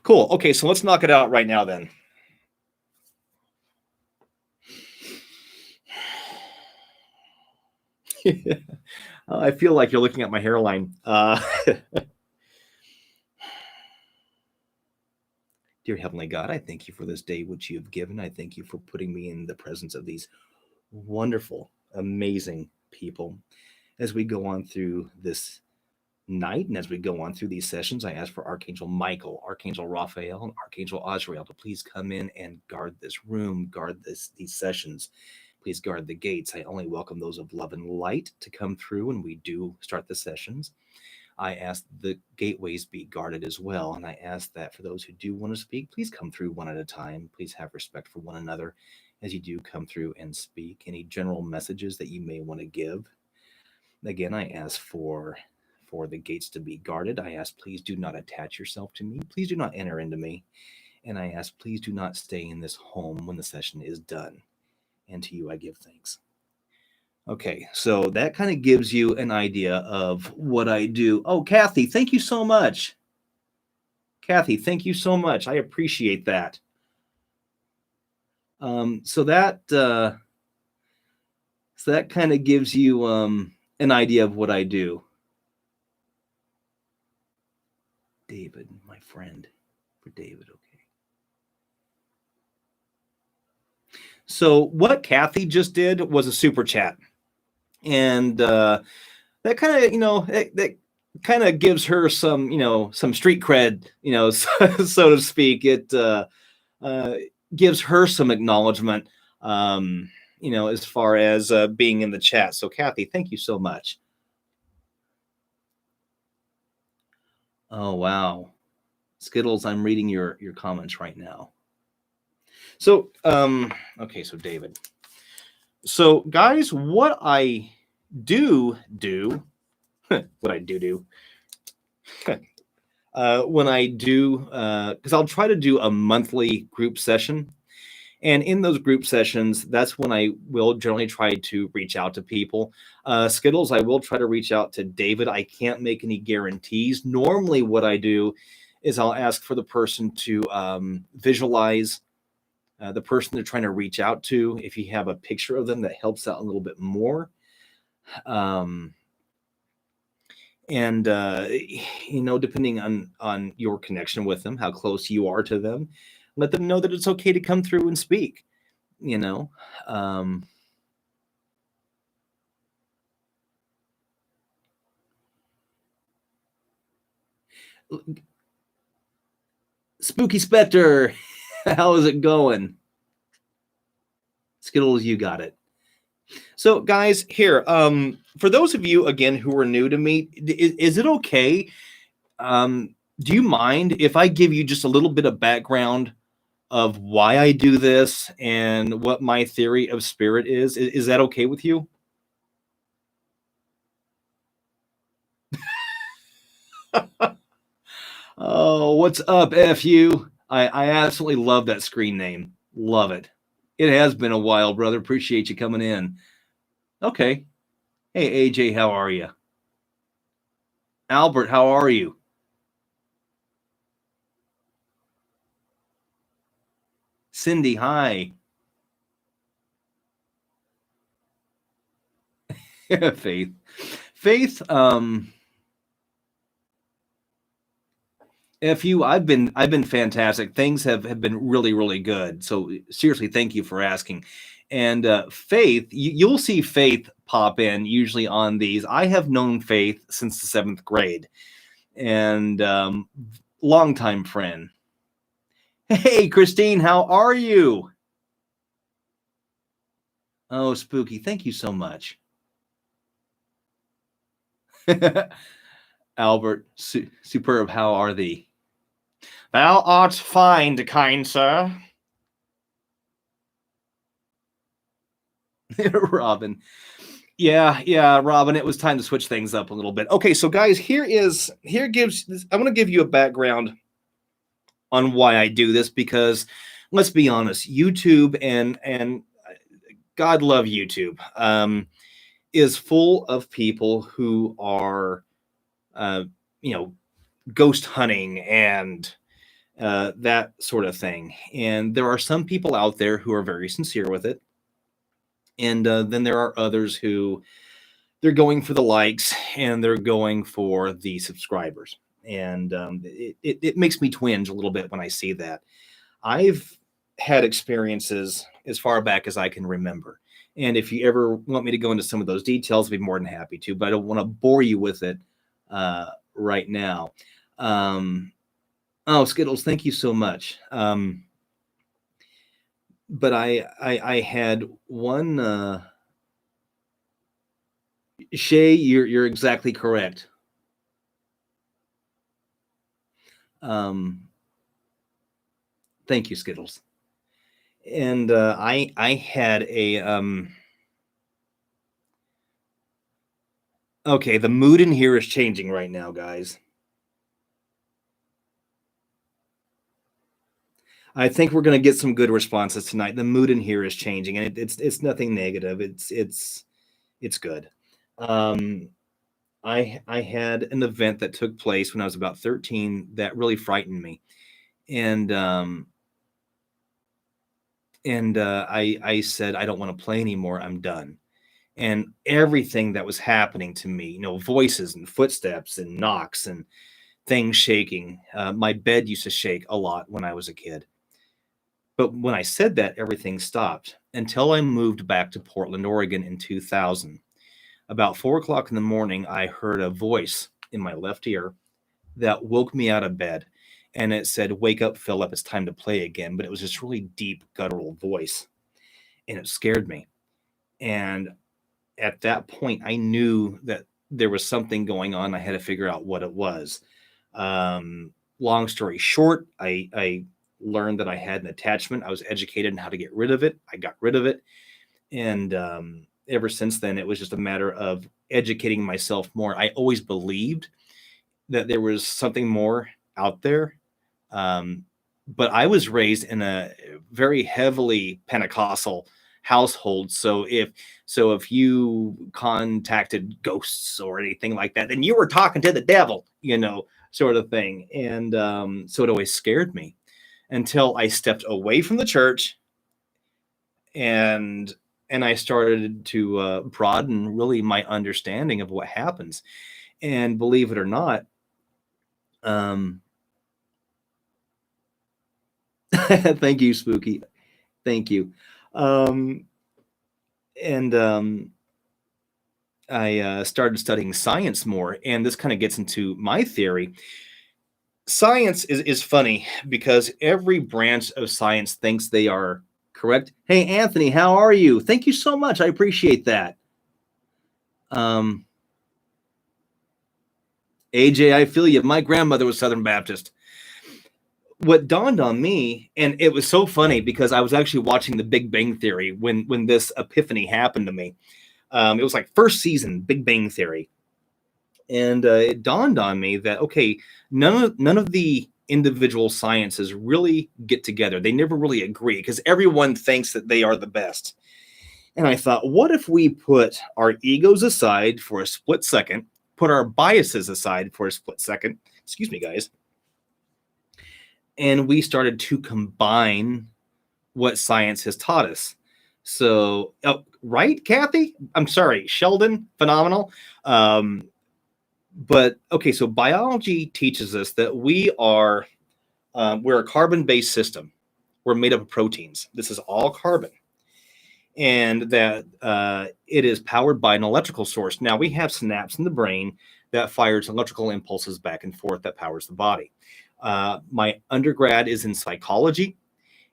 Cool. Okay, so let's knock it out right now then. I feel like you're looking at my hairline. Dear Heavenly God, I thank you for this day which you have given. I thank you for putting me in the presence of these wonderful, amazing people. As we go on through this night and as we go on through these sessions, I ask for Archangel Michael, Archangel Raphael, and Archangel Azrael to please come in and guard this room, guard these sessions. Please guard the gates. I only welcome those of love and light to come through when we do start the sessions. I ask the gateways be guarded as well. And I ask that for those who do want to speak, please come through one at a time. Please have respect for one another as you do come through and speak. Any general messages that you may want to give. Again, I ask for the gates to be guarded. I ask, please do not attach yourself to me. Please do not enter into me. And I ask, please do not stay in this home when the session is done. And to you I give thanks. Okay, so that kind of gives you an idea of what I do. Oh, Kathy, thank you so much. Kathy, thank you so much. I appreciate that. So that kind of gives you an idea of what I do. David, my friend, for David, okay. So what Kathy just did was a super chat. And that kind of, that kind of gives her some, some street cred, so to speak. It gives her some acknowledgement, as far as being in the chat. So Kathy, thank you so much. Oh, wow. Skittles, I'm reading your comments right now. So, okay, so David. So guys, what I do, what I do, when I do, because I'll try to do a monthly group session. And in those group sessions, that's when I will generally try to reach out to people. Skittles, I will try to reach out to David. I can't make any guarantees. Normally what I do is I'll ask for the person to visualize the person they're trying to reach out to. If you have a picture of them, that helps out a little bit more. And depending on your connection with them, how close you are to them, let them know that it's okay to come through and speak, Spooky Spectre, how is it going? Skittles, you got it. So guys, here, for those of you, again, who are new to me, is it okay? Do you mind if I give you just a little bit of background of why I do this and what my theory of spirit is? Is that okay with you? Oh, what's up, FU? I absolutely love that screen name. Love it. It has been a while, brother. Appreciate you coming in. Okay. Hey, AJ, how are you? Albert, how are you? Cindy, hi. Faith. Faith, if you I've been fantastic. Things have been really, really good. So seriously, thank you for asking. And Faith, you'll see Faith pop in usually on these. I have known Faith since the seventh grade, and longtime friend. Hey, Christine, how are you? Oh, spooky. Thank you so much. Albert, superb. How are thee? Thou art fine, kind sir. Robin. Yeah, Robin. It was time to switch things up a little bit. Okay, so guys, I want to give you a background on why I do this because let's be honest, YouTube and God love YouTube is full of people who are uh, you know ghost hunting and that sort of thing. And there are some people out there who are very sincere with it, and then there are others who they're going for the likes and they're going for the subscribers. And it makes me twinge a little bit when I see that. I've had experiences as far back as I can remember. And if you ever want me to go into some of those details, I'd be more than happy to, but I don't want to bore you with it right now. Um, oh, Skittles, thank you so much. But I had one, Shay, you're exactly correct. Um, Thank you, Skittles. And I had a okay, the mood in here is changing right now, guys. I think we're gonna get some good responses tonight. The mood in here is changing, and it's nothing negative. It's good. Um, I had an event that took place when I was about 13 that really frightened me, and I said I don't want to play anymore. I'm done. And everything that was happening to me, voices and footsteps and knocks and things shaking. My bed used to shake a lot when I was a kid. But when I said that, everything stopped until I moved back to Portland, Oregon in 2000. About 4 o'clock in the morning, I heard a voice in my left ear that woke me out of bed. And it said, "Wake up, Philip, it's time to play again." But it was this really deep, guttural voice. And it scared me. And at that point, I knew that there was something going on. I had to figure out what it was. Long story short, I learned that I had an attachment. I was educated in how to get rid of it. I got rid of it. And ever since then, it was just a matter of educating myself more. I always believed that there was something more out there. Um, but I was raised in a very heavily Pentecostal household. So if you contacted ghosts or anything like that, then you were talking to the devil, sort of thing. And so it always scared me until I stepped away from the church and I started to broaden really my understanding of what happens. And believe it or not, um, thank you, Spooky. Thank you. Um, and I started studying science more, and this kind of gets into my theory. Science is funny because every branch of science thinks they are correct. Hey, Anthony, how are you? Thank you so much. I appreciate that. Um, AJ, I feel you. My grandmother was Southern Baptist. What dawned on me, and it was so funny because I was actually watching The Big Bang Theory when this epiphany happened to me. It was like first season Big Bang Theory, and it dawned on me that okay, none of the individual sciences really get together. They never really agree because everyone thinks that they are the best. And I thought, what if we put our egos aside for a split second, put our biases aside for a split second, excuse me, guys, and we started to combine what science has taught us. So, oh, right, Kathy? I'm sorry, Sheldon, phenomenal. But okay, so biology teaches us that we're a carbon-based system. We're made up of proteins. This is all carbon, and that it is powered by an electrical source. Now we have synapses in the brain that fires electrical impulses back and forth that powers the body. My undergrad is in psychology,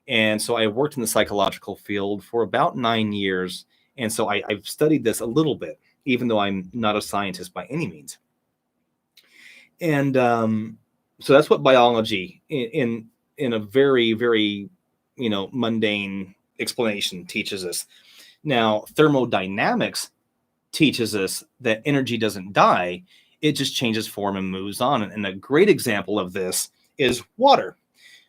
and so I worked in the psychological field for about 9 years. And so I've studied this a little bit, even though I'm not a scientist by any means. And so that's what biology, in a very, very, mundane explanation, teaches us. Now, thermodynamics teaches us that energy doesn't die; it just changes form and moves on. And a great example of this is water.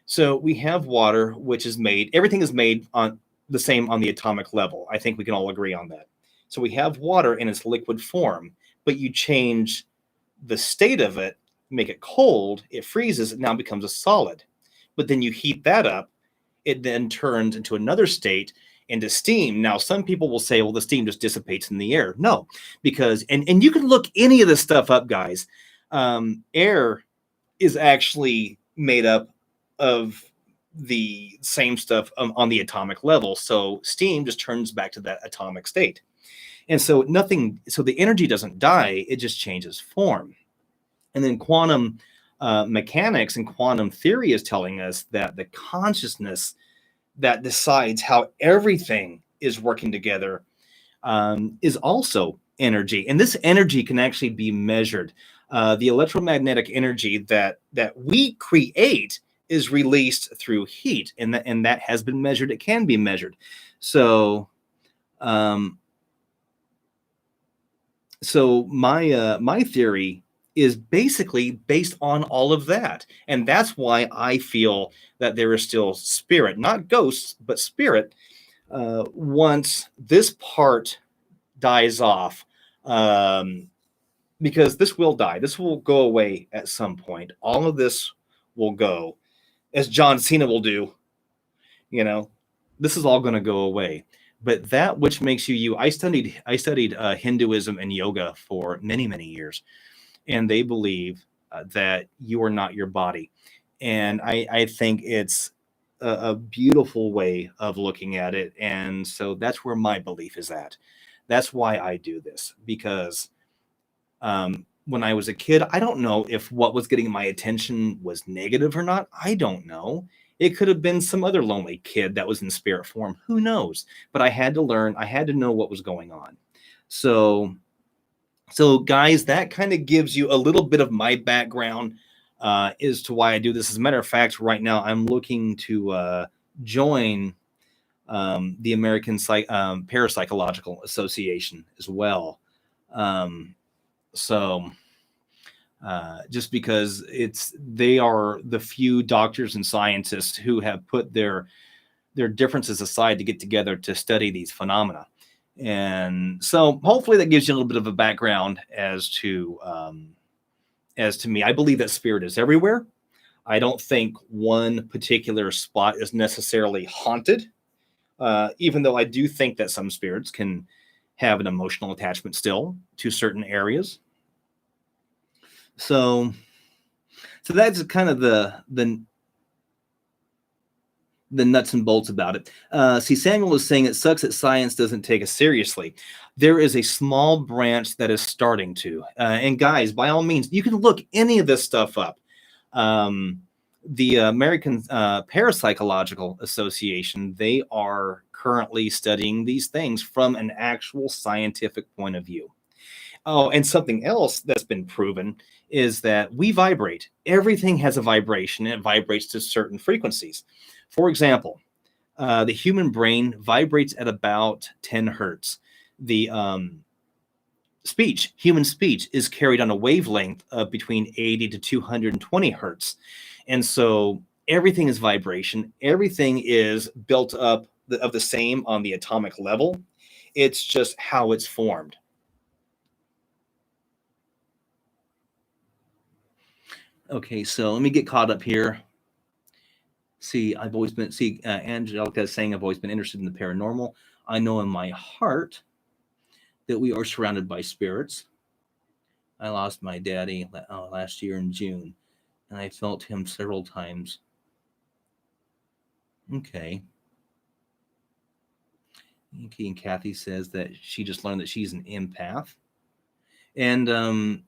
So we have water, which is made. Everything is made on the same on the atomic level. I think we can all agree on that. So we have water in its liquid form, but you change the state of it, make it cold, it freezes, it now becomes a solid. But then you heat that up, it then turns into another state, into steam. Now, some people will say, well, the steam just dissipates in the air. No, because, and you can look any of this stuff up, guys. Air is actually made up of the same stuff on the atomic level. So steam just turns back to that atomic state. And so so the energy doesn't die, it just changes form. And then quantum mechanics and quantum theory is telling us that the consciousness that decides how everything is working together is also energy. And this energy can actually be measured. The electromagnetic energy that we create is released through heat, and that has been measured. It can be measured. So my theory is basically based on all of that. And that's why I feel that there is still spirit, not ghosts, but spirit, once this part dies off, because this will die. This will go away at some point. All of this will go, as John Cena will do. This is all going to go away. But that which makes you you, I studied Hinduism and yoga for many, many years. And they believe that you are not your body. And I think it's a beautiful way of looking at it. And so that's where my belief is at. That's why I do this, because when I was a kid, I don't know if what was getting my attention was negative or not. I don't know. It could have been some other lonely kid that was in spirit form. Who knows? But I had to learn. I had to know what was going on. So guys, that kind of gives you a little bit of my background as to why I do this. As a matter of fact, right now I'm looking to join the American Parapsychological Association as well. Just because they are the few doctors and scientists who have put their differences aside to get together to study these phenomena. And so hopefully that gives you a little bit of a background as to me. I believe that spirit is everywhere. I don't think one particular spot is necessarily haunted, even though I do think that some spirits can have an emotional attachment still to certain areas. So that's kind of the nuts and bolts about it. See, Samuel is saying it sucks that science doesn't take us seriously. There is a small branch that is starting to. And guys, by all means, you can look any of this stuff up. The American Parapsychological Association, they are currently studying these things from an actual scientific point of view. Oh, and something else that's been proven is that we vibrate. Everything has a vibration, and it vibrates to certain frequencies. For example, the human brain vibrates at about 10 hertz. The human speech is carried on a wavelength of between 80 to 220 hertz. And so everything is vibration. Everything is built up of the same on the atomic level. It's just how it's formed. Okay, so let me get caught up here. See, Angelica is saying I've always been interested in the paranormal. I know in my heart that we are surrounded by spirits. I lost my daddy last year in June, and I felt him several times. Okay. Okay, and Kathy says that she just learned that she's an empath. And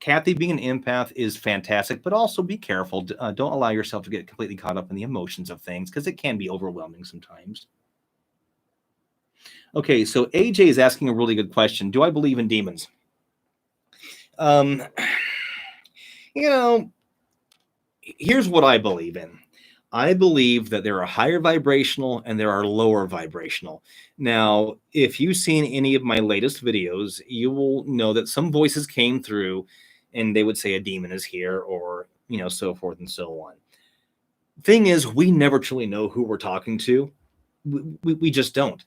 Kathy, being an empath is fantastic, but also be careful. Don't allow yourself to get completely caught up in the emotions of things, because it can be overwhelming sometimes. Okay, so AJ is asking a really good question. Do I believe in demons? You know, here's what I believe in. I believe that there are higher vibrational and there are lower vibrational. Now, if you've seen any of my latest videos, you will know that some voices came through and they would say a demon is here, or, so forth and so on. Thing is, we never truly know who we're talking to. We just don't.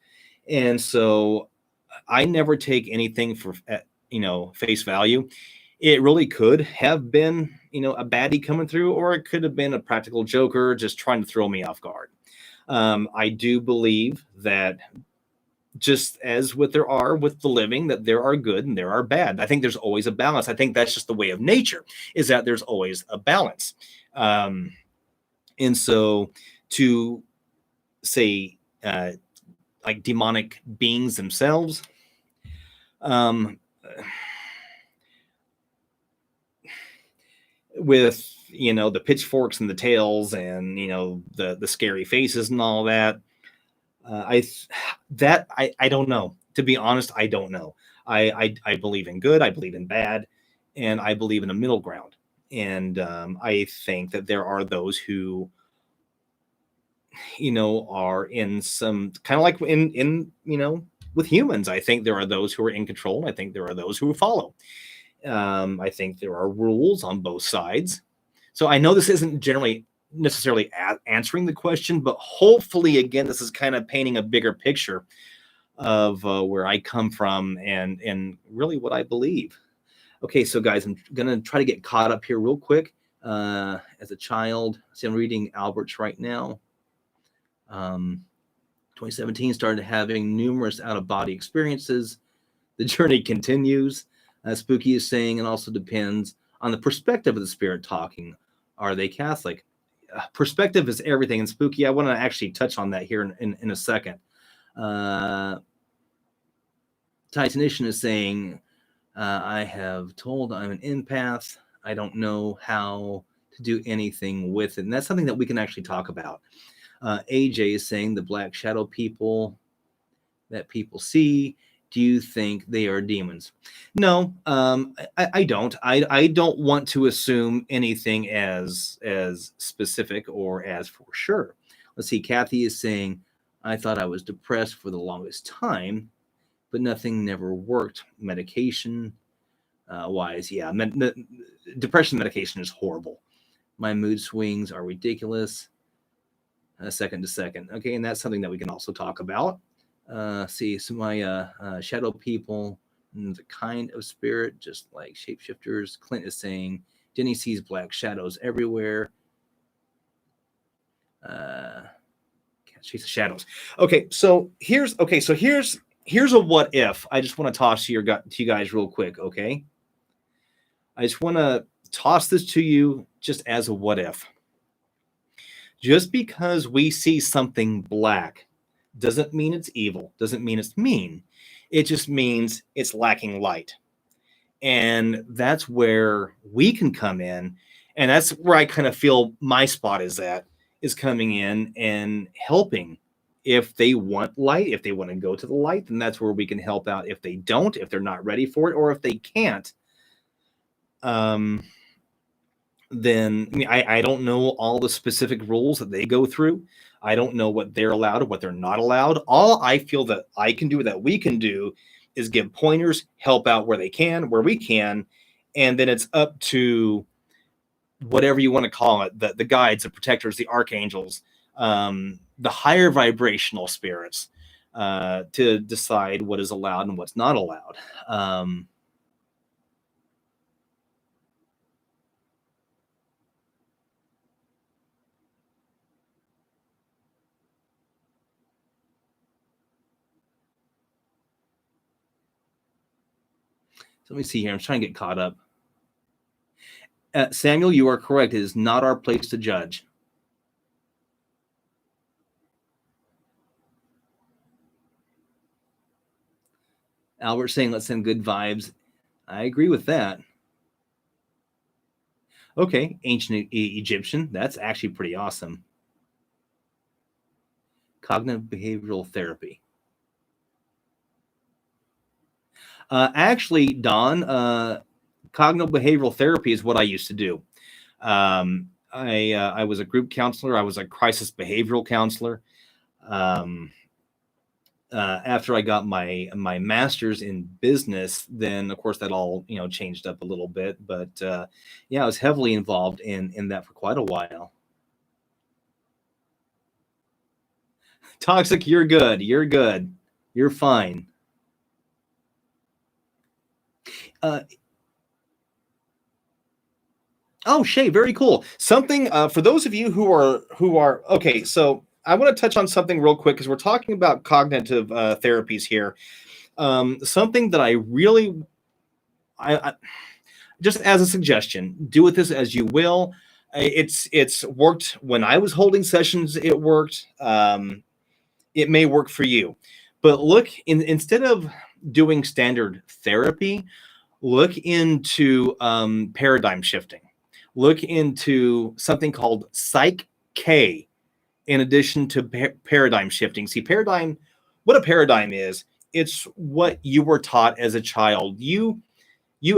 And so I never take anything for, face value. It really could have been, a baddie coming through, or it could have been a practical joker just trying to throw me off guard. I do believe that, just as with the living, that there are good and there are bad. I think there's always a balance. I think that's just the way of nature, is that there's always a balance. And so to say, like demonic beings themselves, with the pitchforks and the tails and the scary faces and all that, I don't know. To be honest, I don't know. I believe in good, I believe in bad, and I believe in a middle ground. And I think that there are those who are in some kind of like in with humans. I think there are those who are in control, and I think there are those who follow. I think there are rules on both sides. So I know this isn't generally necessarily answering the question, but hopefully, again, this is kind of painting a bigger picture of where I come from and really what I believe. Okay, so guys, I'm gonna try to get caught up here real quick. As a child, see, I'm reading Albert's right now. 2017, started having numerous out-of-body experiences. The journey continues. Spooky is saying, and also depends on the perspective of the spirit talking. Are they Catholic? Perspective is everything. And Spooky, I want to actually touch on that here in a second. Titanician is saying, I have told I'm an empath. I don't know how to do anything with it. And that's something that we can actually talk about. AJ is saying the black shadow people that people see, do you think they are demons? No, I don't. I don't want to assume anything as specific or as for sure. Let's see. Kathy is saying, I thought I was depressed for the longest time, but nothing never worked. Medication wise, yeah. Depression medication is horrible. My mood swings are ridiculous. Second to second. Okay, and that's something that we can also talk about. See, so my shadow people, the kind of spirit, just like shapeshifters. Clint is saying, Jenny sees black shadows everywhere. Can't chase the shadows. Okay, so here's a what if. I just want to toss to you guys real quick. Okay, I just want to toss this to you just as a what if. Just because we see something black doesn't mean it's evil, doesn't mean it's mean. It just means it's lacking light. And that's where we can come in. And that's where I kind of feel my spot is coming in and helping. If they want light, if they want to go to the light, then that's where we can help out. If they don't, if they're not ready for it, or if they can't, then I don't know all the specific rules that they go through. I don't know what they're allowed or what they're not allowed. All I feel that I can do, that we can do, is give pointers, help out where they can, where we can, and then it's up to whatever you want to call it, the guides, the protectors, the archangels, the higher vibrational spirits, to decide what is allowed and what's not allowed. Um, so let me see here. I'm trying to get caught up. Samuel, you are correct. It is not our place to judge. Albert saying, let's send good vibes. I agree with that. Okay, ancient Egyptian. That's actually pretty awesome. Cognitive behavioral therapy. Actually, Don, cognitive behavioral therapy is what I used to do. I was a group counselor. I was a crisis behavioral counselor. Um, After I got my master's in business, then of course that all changed up a little bit. But yeah, I was heavily involved in that for quite a while. Toxic, you're good. You're good. You're fine. Uh, oh, Shay, very cool. Something for those of you who are okay. So I want to touch on something real quick because we're talking about cognitive therapies here. Something that I really, I just as a suggestion, do with this as you will. It's worked when I was holding sessions. It worked. It may work for you, but instead of doing standard therapy, look into paradigm shifting. Look into something called Psych K in addition to paradigm shifting. See, what a paradigm is, it's what you were taught as a child. You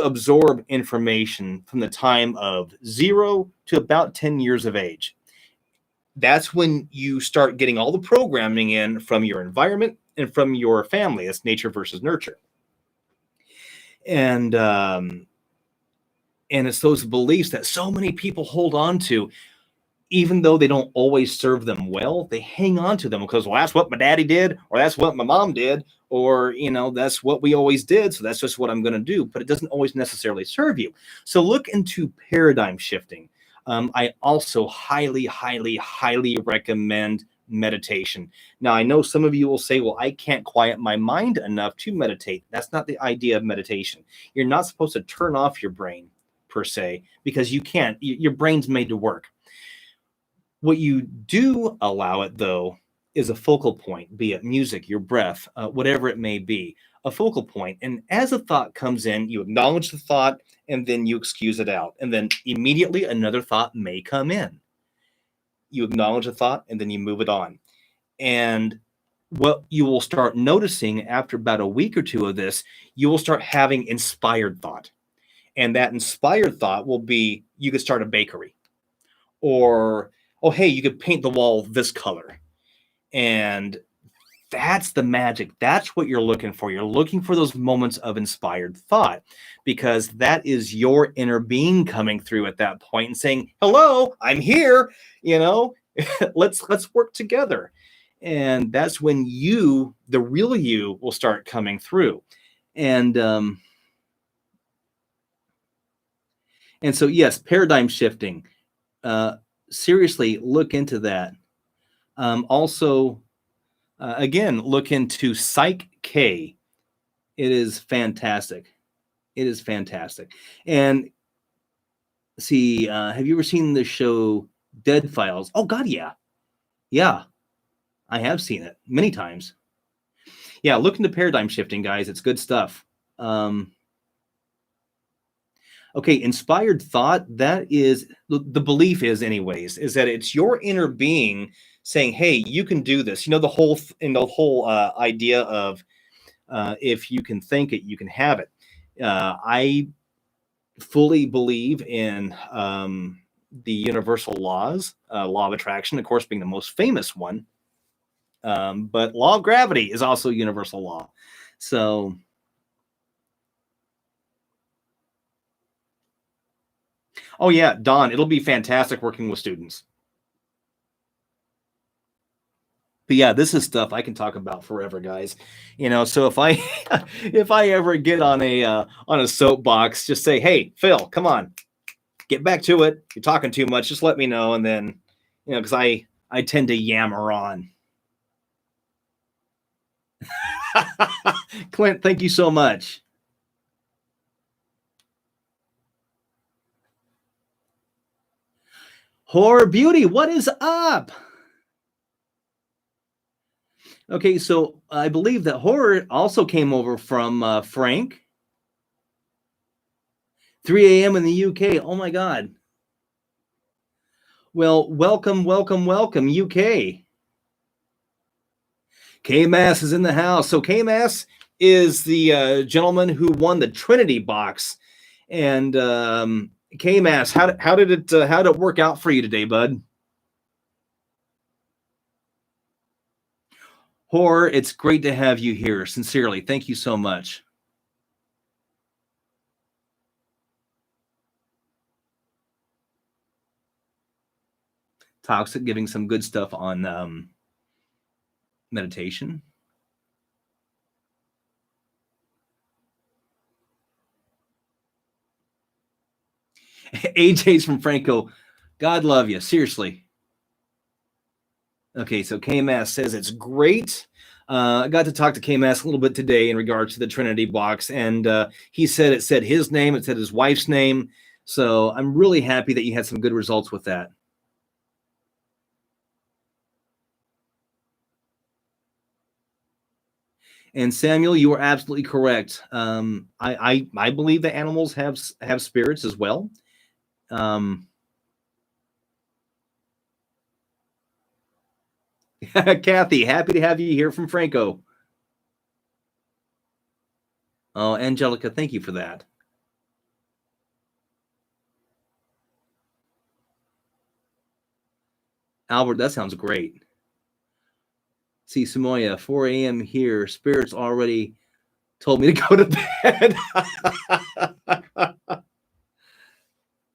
absorb information from the time of 0 to about 10 years of age. That's when you start getting all the programming in from your environment and from your family. It's nature versus nurture. And and it's those beliefs that so many people hold on to, even though they don't always serve them well. They hang on to them because, well, that's what my daddy did, or that's what my mom did, or that's what we always did, so that's just what I'm going to do. But it doesn't always necessarily serve you. So look into paradigm shifting. I also highly, highly, highly recommend meditation. Now, I know some of you will say, well, I can't quiet my mind enough to meditate. That's not the idea of meditation. You're not supposed to turn off your brain per se, because you can't. Your brain's made to work. What you do allow it, though, is a focal point, be it music, your breath, whatever it may be, a focal point. And as a thought comes in, you acknowledge the thought and then you excuse it out. And then immediately another thought may come in. You acknowledge the thought and then you move it on. And what you will start noticing after about a week or two of this, you will start having inspired thought. And that inspired thought will be, you could start a bakery, or, oh, hey, you could paint the wall this color. And that's the magic. That's what you're looking for. You're looking for those moments of inspired thought, because that is your inner being coming through at that point and saying, hello, I'm here, let's work together. And that's when the real you, will start coming through. And so, yes, paradigm shifting. Seriously, look into that. Also, again, look into Psych K. It is fantastic. It is fantastic. And see, have you ever seen the show Dead Files? Oh God, yeah, yeah, I have seen it many times. Yeah, look into paradigm shifting, guys. It's good stuff. Okay, inspired thought, that is the belief is that it's your inner being saying, hey, you can do this. The whole idea of if you can think it, you can have it. I fully believe in the universal laws, law of attraction, of course, being the most famous one. But law of gravity is also universal law. So, oh yeah, Don, it'll be fantastic working with students. But yeah, this is stuff I can talk about forever, guys. So if I if I ever get on a soapbox, just say, "Hey, Phil, come on, get back to it. You're talking too much. Just let me know." And then, because I tend to yammer on. Clint, thank you so much. Horror Beauty, what is up? Okay, so I believe that Horror also came over from Frank. 3 a.m. in the UK. Oh my God. Well, welcome, welcome, welcome, UK. K-Mass is in the house. So K-Mass is the gentleman who won the Trinity box. And K-Mass, how did it work out for you today, bud? Horror, it's great to have you here. Sincerely, thank you so much. Toxic giving some good stuff on meditation. AJ's from Franco. God love you. Seriously. Okay, so KMass says it's great. I got to talk to KMass a little bit today in regards to the Trinity box, and he said it said his name, it said his wife's name. So I'm really happy that you had some good results with that. And Samuel, you are absolutely correct. I believe that animals have spirits as well. Kathy, happy to have you here from Franco. Oh, Angelica, thank you for that. Albert, that sounds great. See, Samoya, 4 a.m. here. Spirits already told me to go to bed.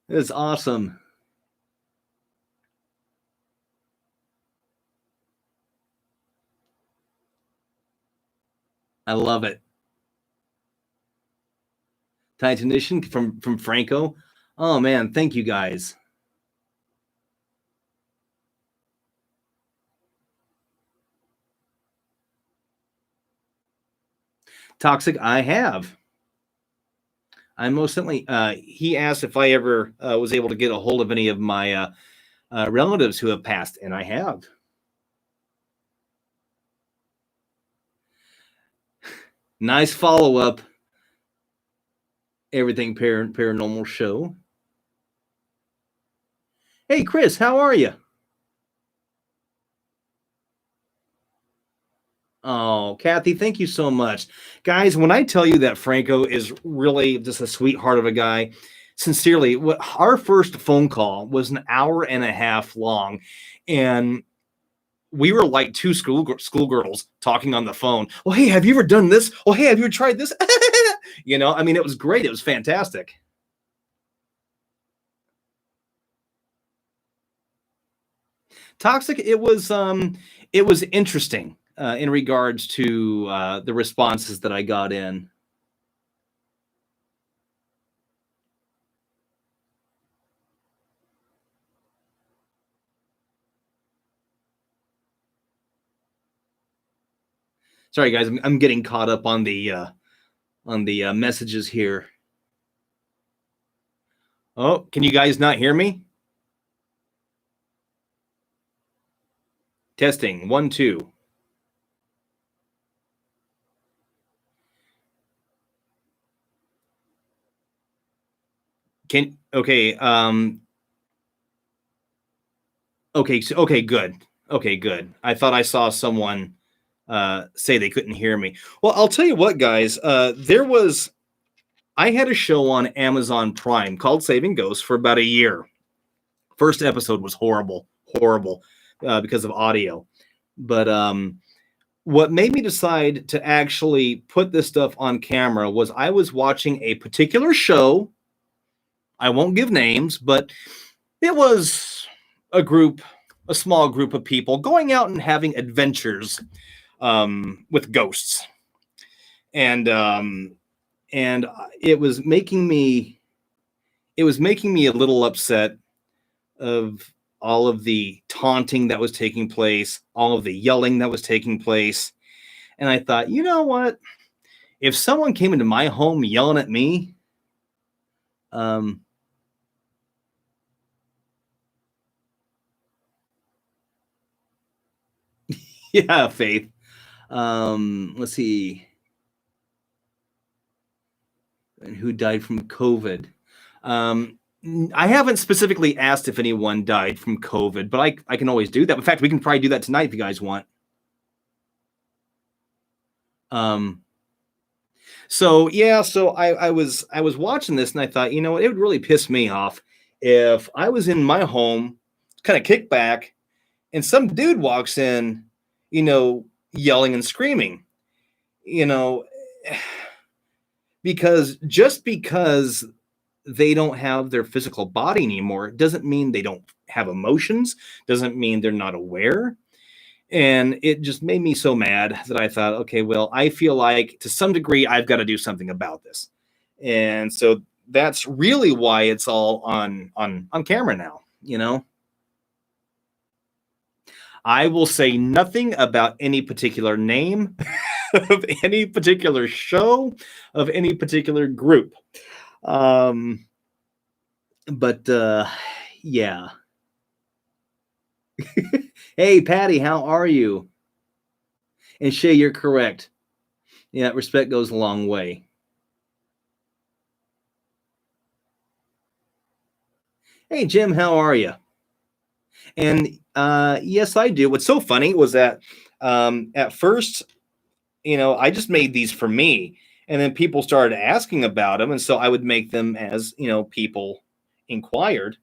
It's awesome. I love it. Titanician from Franco. Oh man, thank you guys. Toxic, I have. I most certainly. He asked if I ever was able to get a hold of any of my relatives who have passed, and I have. Nice follow up. Everything paranormal show. Hey, Chris, how are you? Oh, Kathy, thank you so much. Guys, when I tell you that Franco is really just a sweetheart of a guy, sincerely, our first phone call was an hour and a half long. And we were like two schoolgirls talking on the phone. Well, hey, have you ever done this? Well, hey, have you ever tried this? I mean, it was great. It was fantastic. Toxic, it was interesting in regards to the responses that I got in. Sorry, guys, I'm getting caught up on the messages here. Oh, can you guys not hear me? Testing 1 2. Okay. Okay, good. Okay, good. I thought I saw someone say they couldn't hear me. Well, I'll tell you what, guys. I had a show on Amazon Prime called Saving Ghosts for about a year. First episode was horrible because of audio. But what made me decide to actually put this stuff on camera was I was watching a particular show. I won't give names, but it was a group a small group of people going out and having adventures with ghosts, and it was making me a little upset of all of the taunting that was taking place, all of the yelling that was taking place. And I thought, you know what? If someone came into my home yelling at me, um, yeah, Faith. Let's see, and who died from COVID? I haven't specifically asked if anyone died from COVID, but I can always do that. In fact, we can probably do that tonight if you guys want. Um, so yeah, so I was watching this and I thought, you know what, it would really piss me off if I was in my home, kind of kick back, and some dude walks in, you know, yelling and screaming, you know, because just because they don't have their physical body anymore doesn't mean they don't have emotions, doesn't mean they're not aware. And it just made me so mad that I thought, okay, well, I feel like to some degree I've got to do something about this. And so that's really why it's all on camera now, you know. I will say nothing about any particular name of any particular show of any particular group. Um but yeah. Hey Patty, how are you? And Shay, you're correct. Yeah, respect goes a long way. Hey Jim, how are you? And yes, I do. What's so funny was that at first, you know, I just made these for me, and then people started asking about them, and so I would make them as, you know, people inquired.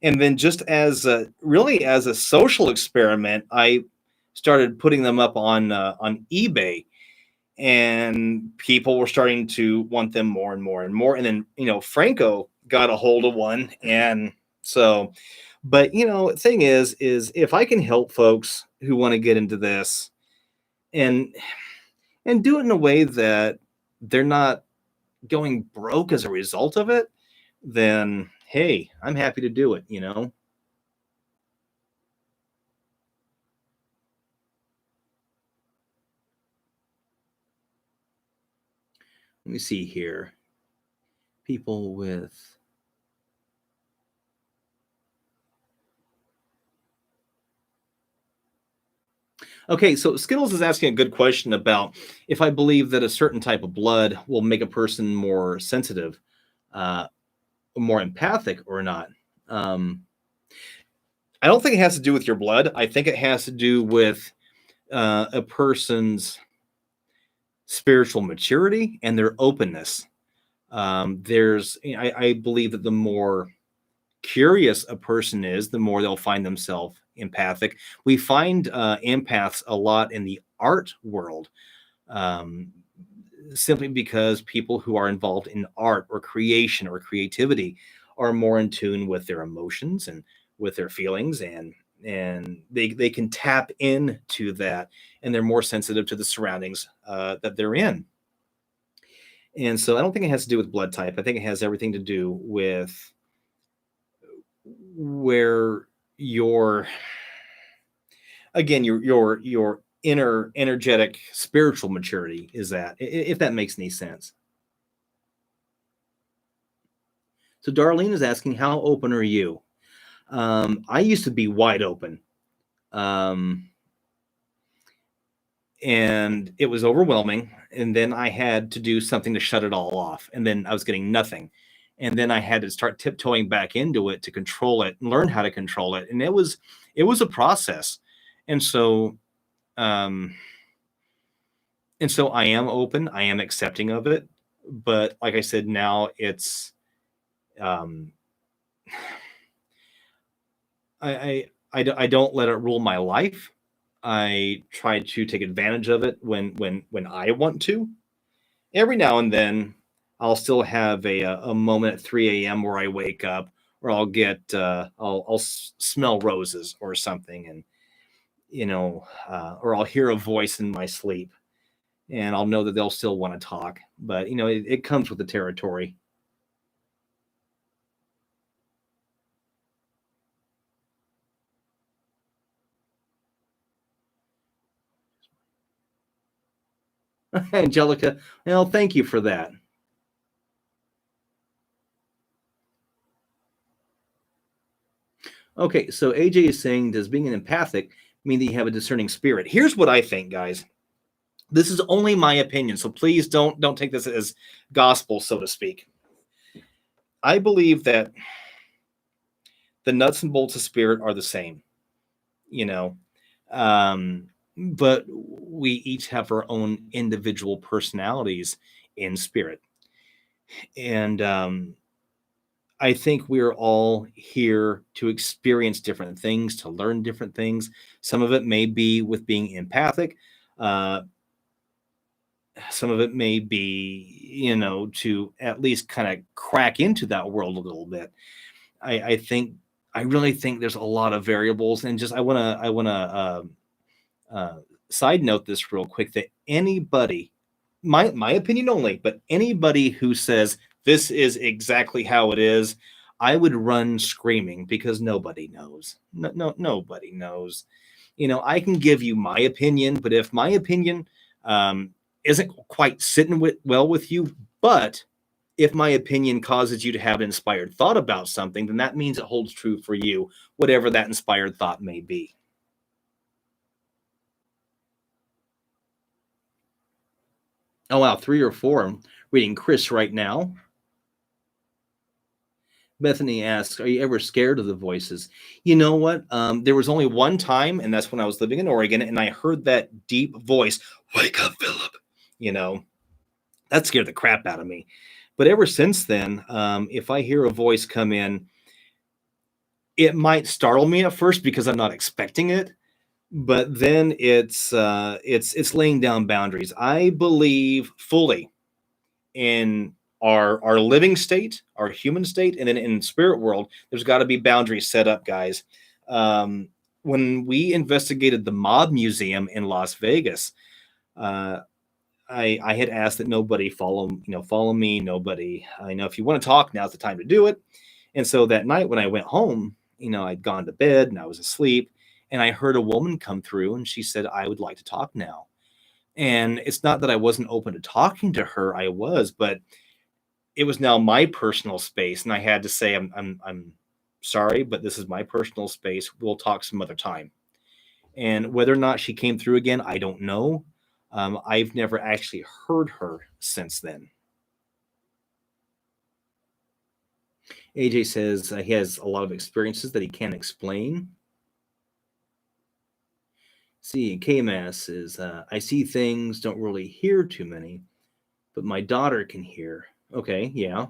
And then just as really as a social experiment, I started putting them up on eBay, and people were starting to want them more and more and more. And then, you know, Franco got a hold of one, and so, but you know, thing is if I can help folks who want to get into this and do it in a way that they're not going broke as a result of it, then hey, I'm happy to do it, you know. Let me see here. People with, okay, so Skittles is asking a good question about if I believe that a certain type of blood will make a person more sensitive, uh, more empathic or not. Um, I don't think it has to do with your blood. I think it has to do with a person's spiritual maturity and their openness. I believe that the more curious a person is, the more they'll find themselves empathic. We find empaths a lot in the art world, um, simply because people who are involved in art or creation or creativity are more in tune with their emotions and with their feelings, and they can tap into that, and they're more sensitive to the surroundings that they're in. And so I don't think it has to do with blood type. I think it has everything to do with where your, again, your inner energetic spiritual maturity is at, if that makes any sense. So Darlene is asking, how open are you? I used to be wide open, um, and it was overwhelming, and then I had to do something to shut it all off, and then I was getting nothing, and then I had to start tiptoeing back into it to control it and learn how to control it, and it was a process. And so um I am open, I am accepting of it, but like I said, now it's um I don't let it rule my life. I try to take advantage of it when I want to. Every now and then, I'll still have a moment at 3 a.m. where I wake up, or I'll get smell roses or something, and or I'll hear a voice in my sleep, and I'll know that they'll still want to talk. But it comes with the territory. Angelica, well, thank you for that. Okay, so AJ is saying, does being an empathic mean that you have a discerning spirit? Here's what I think, guys. This is only my opinion, so please don't take this as gospel, so to speak. I believe that the nuts and bolts of spirit are the same, you know, but we each have our own individual personalities in spirit, and I think we're all here to experience different things, to learn different things. Some of it may be with being empathic. Uh, some of it may be, to at least kind of crack into that world a little bit. I think, I really think there's a lot of variables, and just I want to side note this real quick that anybody, my opinion only, but anybody who says this is exactly how it is, I would run screaming because nobody knows. Nobody knows. I can give you my opinion, but if my opinion isn't quite sitting well with you, but if my opinion causes you to have an inspired thought about something, then that means it holds true for you, whatever that inspired thought may be. Oh, wow, 3 or 4. I'm reading Chris right now. Bethany asks, are you ever scared of the voices? You know what? There was only one time, and that's when I was living in Oregon, and I heard that deep voice, wake up, Philip. That scared the crap out of me. But ever since then, if I hear a voice come in, it might startle me at first because I'm not expecting it, but then it's laying down boundaries. I believe fully in our living state, our human state, and then in spirit world, there's got to be boundaries set up, guys. When we investigated the Mob Museum in Las Vegas, uh, I had asked that nobody follow me. Nobody, I know if you want to talk, now's the time to do it. And so that night when I went home, I'd gone to bed and I was asleep, and I heard a woman come through, and she said, "I would like to talk now." And it's not that I wasn't open to talking to her, I was, but it was now my personal space, and I had to say, I'm sorry, but this is my personal space. We'll talk some other time. And whether or not she came through again, I don't know. I've never actually heard her since then. AJ says he has a lot of experiences that he can't explain. See, KMS is I see things, don't really hear too many, but my daughter can hear. Okay, yeah,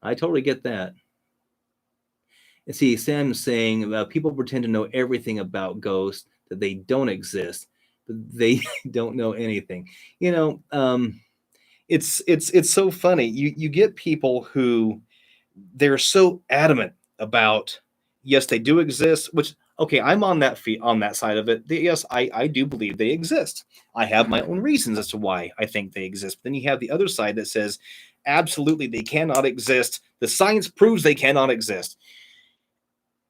I totally get that. And see, Sam's saying people pretend to know everything about ghosts, that they don't exist, but they don't know anything. It's so funny. You get people who they're so adamant about, yes, they do exist, which, okay, I'm on that side of it. Yes, I do believe they exist. I have my own reasons as to why I think they exist. But then you have the other side that says absolutely they cannot exist. The science proves they cannot exist.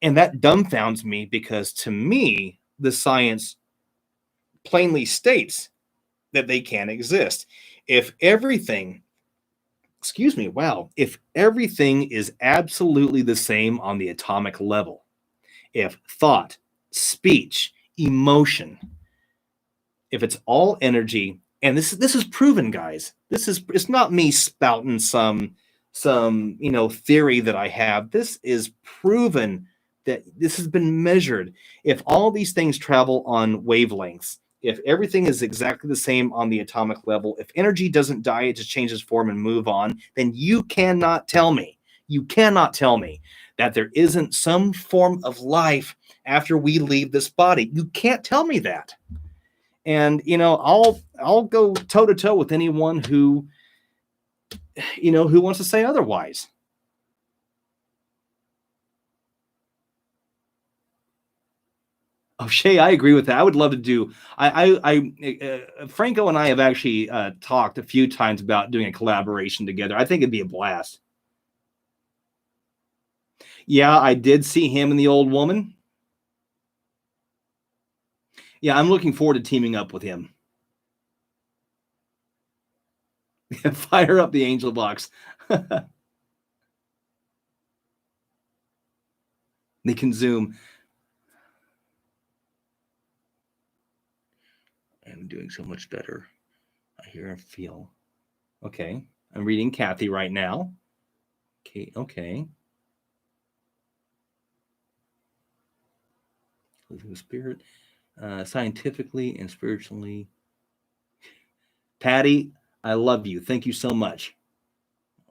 And that dumbfounds me, because to me, the science plainly states that they can exist. If everything, excuse me, wow, if everything is absolutely the same on the atomic level, if thought, speech, emotion, if it's all energy, and this is proven, guys. It's not me spouting some theory that I have. This is proven, that this has been measured. If all these things travel on wavelengths, if everything is exactly the same on the atomic level, if energy doesn't die, it just changes form and move on, then you cannot tell me that there isn't some form of life after we leave this body. You can't tell me that. And I'll go toe to toe with anyone who wants to say otherwise. Oh, Shay, I agree with that. I would love to do. Franco and I have actually talked a few times about doing a collaboration together. I think it'd be a blast. Yeah, I did see him and the old woman. Yeah, I'm looking forward to teaming up with him. Fire up the angel box. They can zoom. I'm doing so much better. I hear and feel. Okay. I'm reading Kathy right now. Okay. Okay. Spirit, scientifically and spiritually. Patty, I love you. Thank you so much.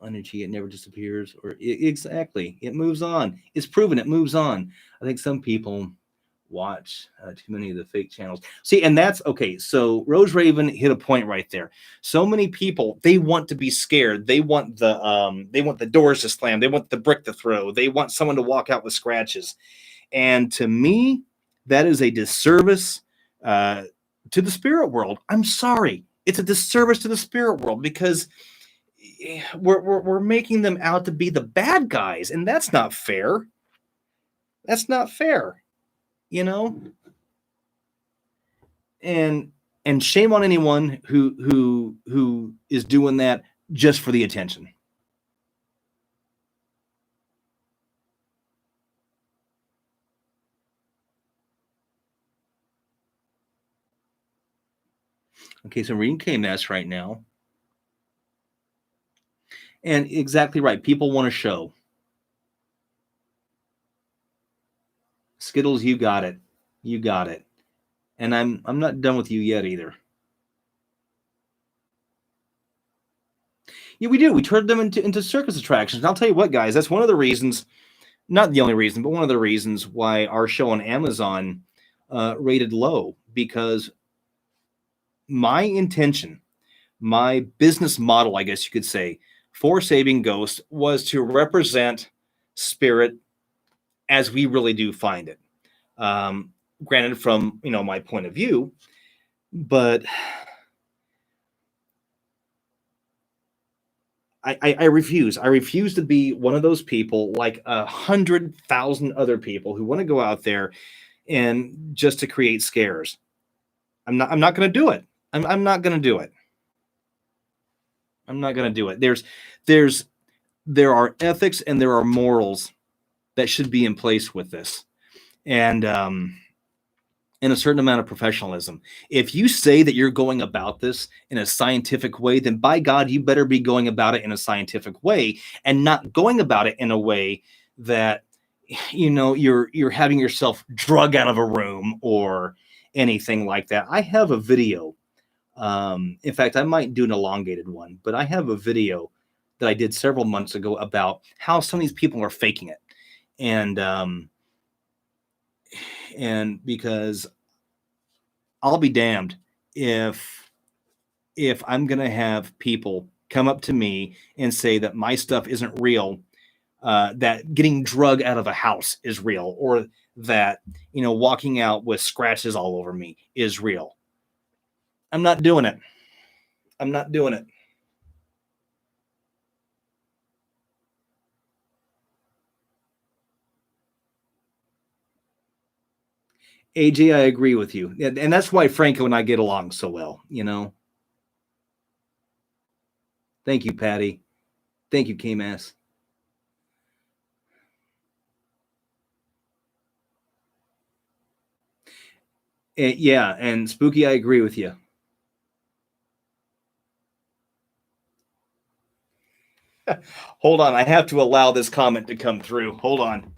Energy, it never disappears, or exactly, it moves on. It's proven it moves on. I think some people watch too many of the fake channels. See, and that's okay. So Rose Raven hit a point right there. So many people, they want to be scared. They want the doors to slam. They want the brick to throw. They want someone to walk out with scratches. And to me, that is a disservice to the spirit world. I'm sorry. It's a disservice to the spirit world because we're making them out to be the bad guys, and that's not fair. That's not fair, you know. And shame on anyone who is doing that just for the attention. Okay, so I'm reading KMS right now. And exactly right. People want to show. Skittles, you got it. You got it. And I'm not done with you yet either. Yeah, we do. We turned them into circus attractions. And I'll tell you what, guys, that's one of the reasons, not the only reason, but one of the reasons why our show on Amazon rated low, because my intention, my business model, I guess you could say, for Saving Ghosts was to represent spirit as we really do find it. Granted, from my point of view, but I refuse. I refuse to be one of those people like 100,000 other people who want to go out there and just to create scares. I'm not going to do it. I'm not going to do it. I'm not going to do it. There are ethics and there are morals that should be in place with this, and a certain amount of professionalism. If you say that you're going about this in a scientific way, then by God, you better be going about it in a scientific way and not going about it in a way that you're having yourself drug out of a room or anything like that. I have a video. In fact, I might do an elongated one, but I have a video that I did several months ago about how some of these people are faking it. And because I'll be damned if I'm going to have people come up to me and say that my stuff isn't real, that getting drug out of a house is real, or that walking out with scratches all over me is real. I'm not doing it. I'm not doing it. AJ, I agree with you. And that's why Franco and I get along so well, Thank you, Patty. Thank you, KMass. Yeah, and Spooky, I agree with you. Hold on, I have to allow this comment to come through. Hold on.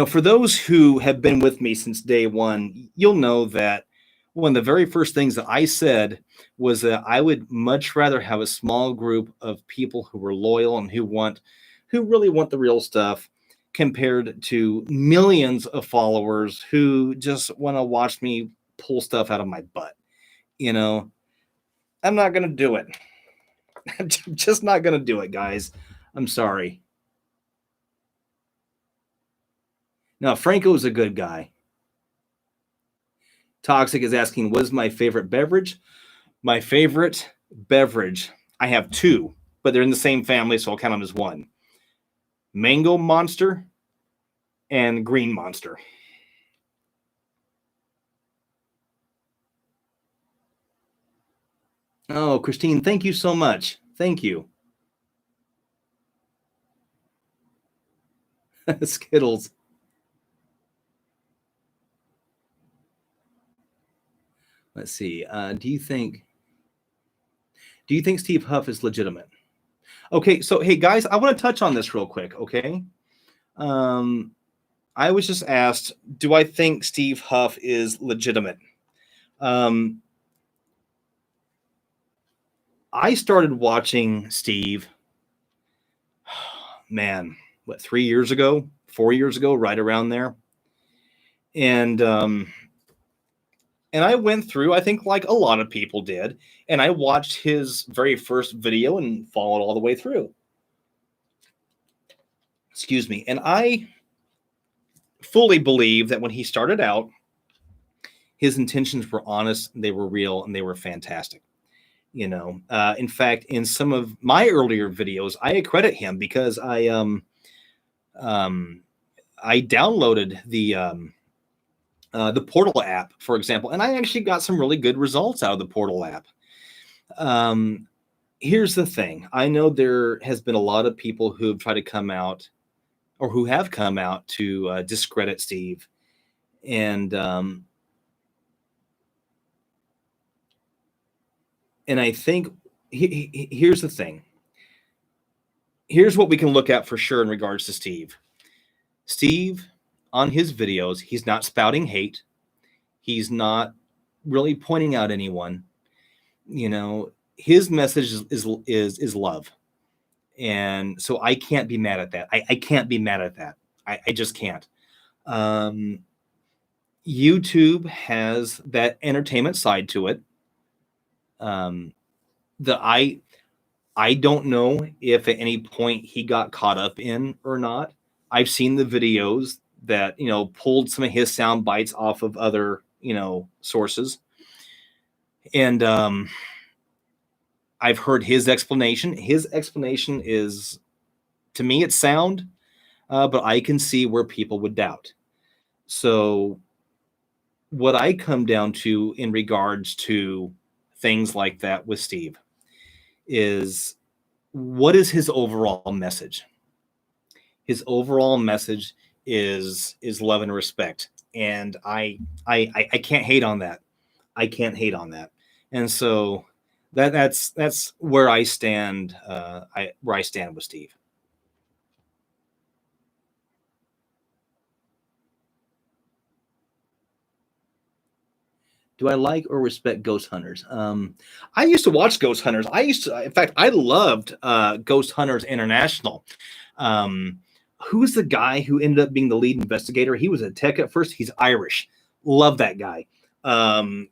For those who have been with me since day one, you'll know that one of the very first things that I said was that I would much rather have a small group of people who were loyal and who really want the real stuff, compared to millions of followers who just want to watch me pull stuff out of my butt. I'm not gonna do it. I'm just not gonna do it, guys. I'm sorry. No, Franco's a good guy. Toxic is asking, what is my favorite beverage? My favorite beverage. I have two, but they're in the same family, so I'll count them as one. Mango Monster and Green Monster. Oh, Christine, thank you so much. Thank you. Skittles. Let's see. Do you think Steve Huff is legitimate? Okay, so hey guys, I want to touch on this real quick, okay? Um, I was just asked, do I think Steve Huff is legitimate? Um, I started watching Steve, man, what, 3 years ago, 4 years ago, right around there, and I went through, I think, like a lot of people did, and I watched his very first video and followed all the way through. Excuse me, and I fully believe that when he started out, his intentions were honest, they were real, and they were fantastic. In fact, in some of my earlier videos, I accredit him because um I downloaded the Portal app, for example, and I actually got some really good results out of the Portal app. Um, Here's the thing: I know there has been a lot of people who have tried to come out, or who have come out to discredit Steve, and I think here's the thing. Here's what we can look at for sure in regards to Steve. Steve, on his videos, he's not spouting hate. He's not really pointing out anyone. His message is love, and so I can't be mad at that. I can't be mad at that. I just can't. Um, YouTube has that entertainment side to it. Um, the I don't know if at any point he got caught up in or not. I've seen the videos that pulled some of his sound bites off of other sources, and I've heard his explanation. His explanation is, to me, it's sound, but I can see where people would doubt. So, what I come down to in regards to things like that with Steve is, what is his overall message? His overall message is love and respect, and I can't hate on that. I can't hate on that, and so that's where I stand. Where I stand with Steve. Do I like or respect ghost hunters? I used to watch ghost hunters. In fact, I loved Ghost Hunters International. Um, who's the guy who ended up being the lead investigator? He was a tech at first. He's Irish. Love that guy. And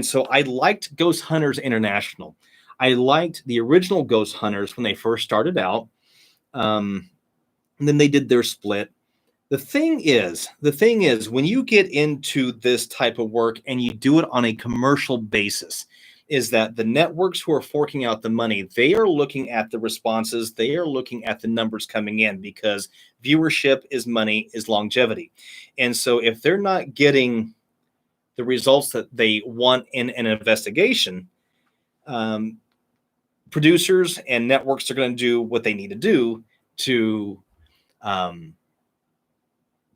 so I liked Ghost Hunters International. I liked the original Ghost Hunters when they first started out. And then they did their split. The thing is, when you get into this type of work and you do it on a commercial basis, is that the networks who are forking out the money, they are looking at the responses, they are looking at the numbers coming in, because viewership is money, is longevity. And so if they're not getting the results that they want in an investigation, um, producers and networks are going to do what they need to do to um,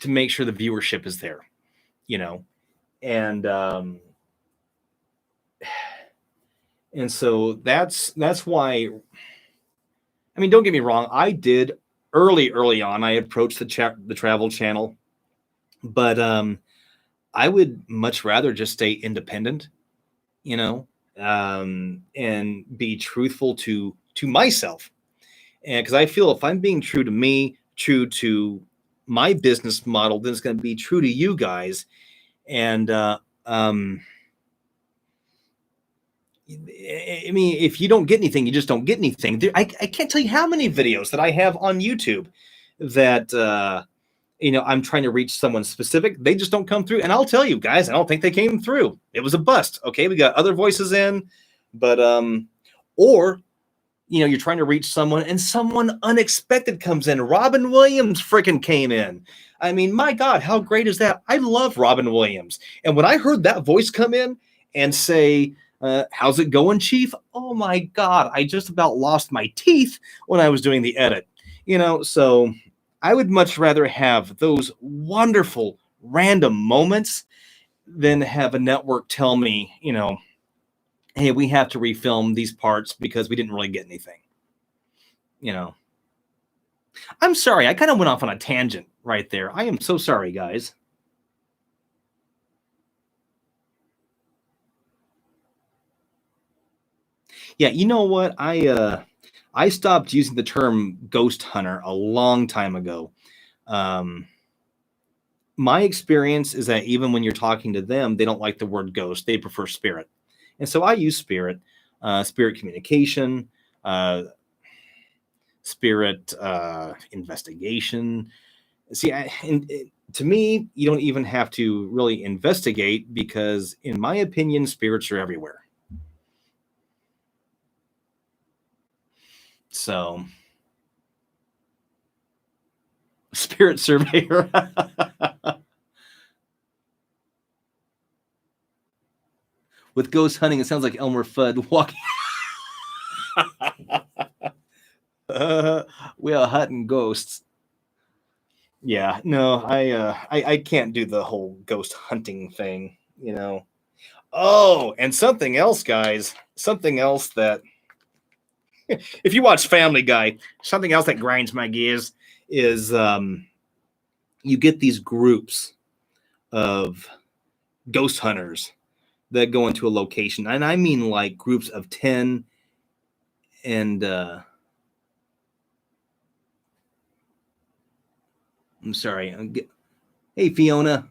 make sure the viewership is there, you know, and so that's why. I mean, don't get me wrong. I did early on. I approached the travel channel, but I would much rather just stay independent, you know, and be truthful to myself. And because I feel if I'm being true to me, true to my business model, then it's going to be true to you guys. And um, I mean, if you don't get anything, you just don't get anything. I can't tell you how many videos that I have on YouTube that I'm trying to reach someone specific. They just don't come through. And I'll tell you guys, I don't think they came through. It was a bust. Okay, we got other voices in, but or you're trying to reach someone and someone unexpected comes in. Robin Williams freaking came in. I mean, my God, how great is that? I love Robin Williams. And when I heard that voice come in and say, how's it going, Chief? Oh my God, I just about lost my teeth when I was doing the edit. So I would much rather have those wonderful random moments than have a network tell me, hey, we have to refilm these parts because we didn't really get anything. I'm sorry, I kind of went off on a tangent right there. I am so sorry, guys. Yeah, you know what? I stopped using the term ghost hunter a long time ago. My experience is that even when you're talking to them, they don't like the word ghost. They prefer spirit. And so I use spirit, spirit communication, spirit investigation. See, to me, you don't even have to really investigate because, in my opinion, spirits are everywhere. So, spirit surveyor. With ghost hunting, it sounds like Elmer Fudd walking. We are hunting ghosts. Yeah, no, I can't do the whole ghost hunting thing. Oh, and something else, guys. Something else that, if you watch Family Guy, something else that grinds my gears is you get these groups of ghost hunters that go into a location, and I mean like groups of 10 and I'm sorry. Hey, Fiona.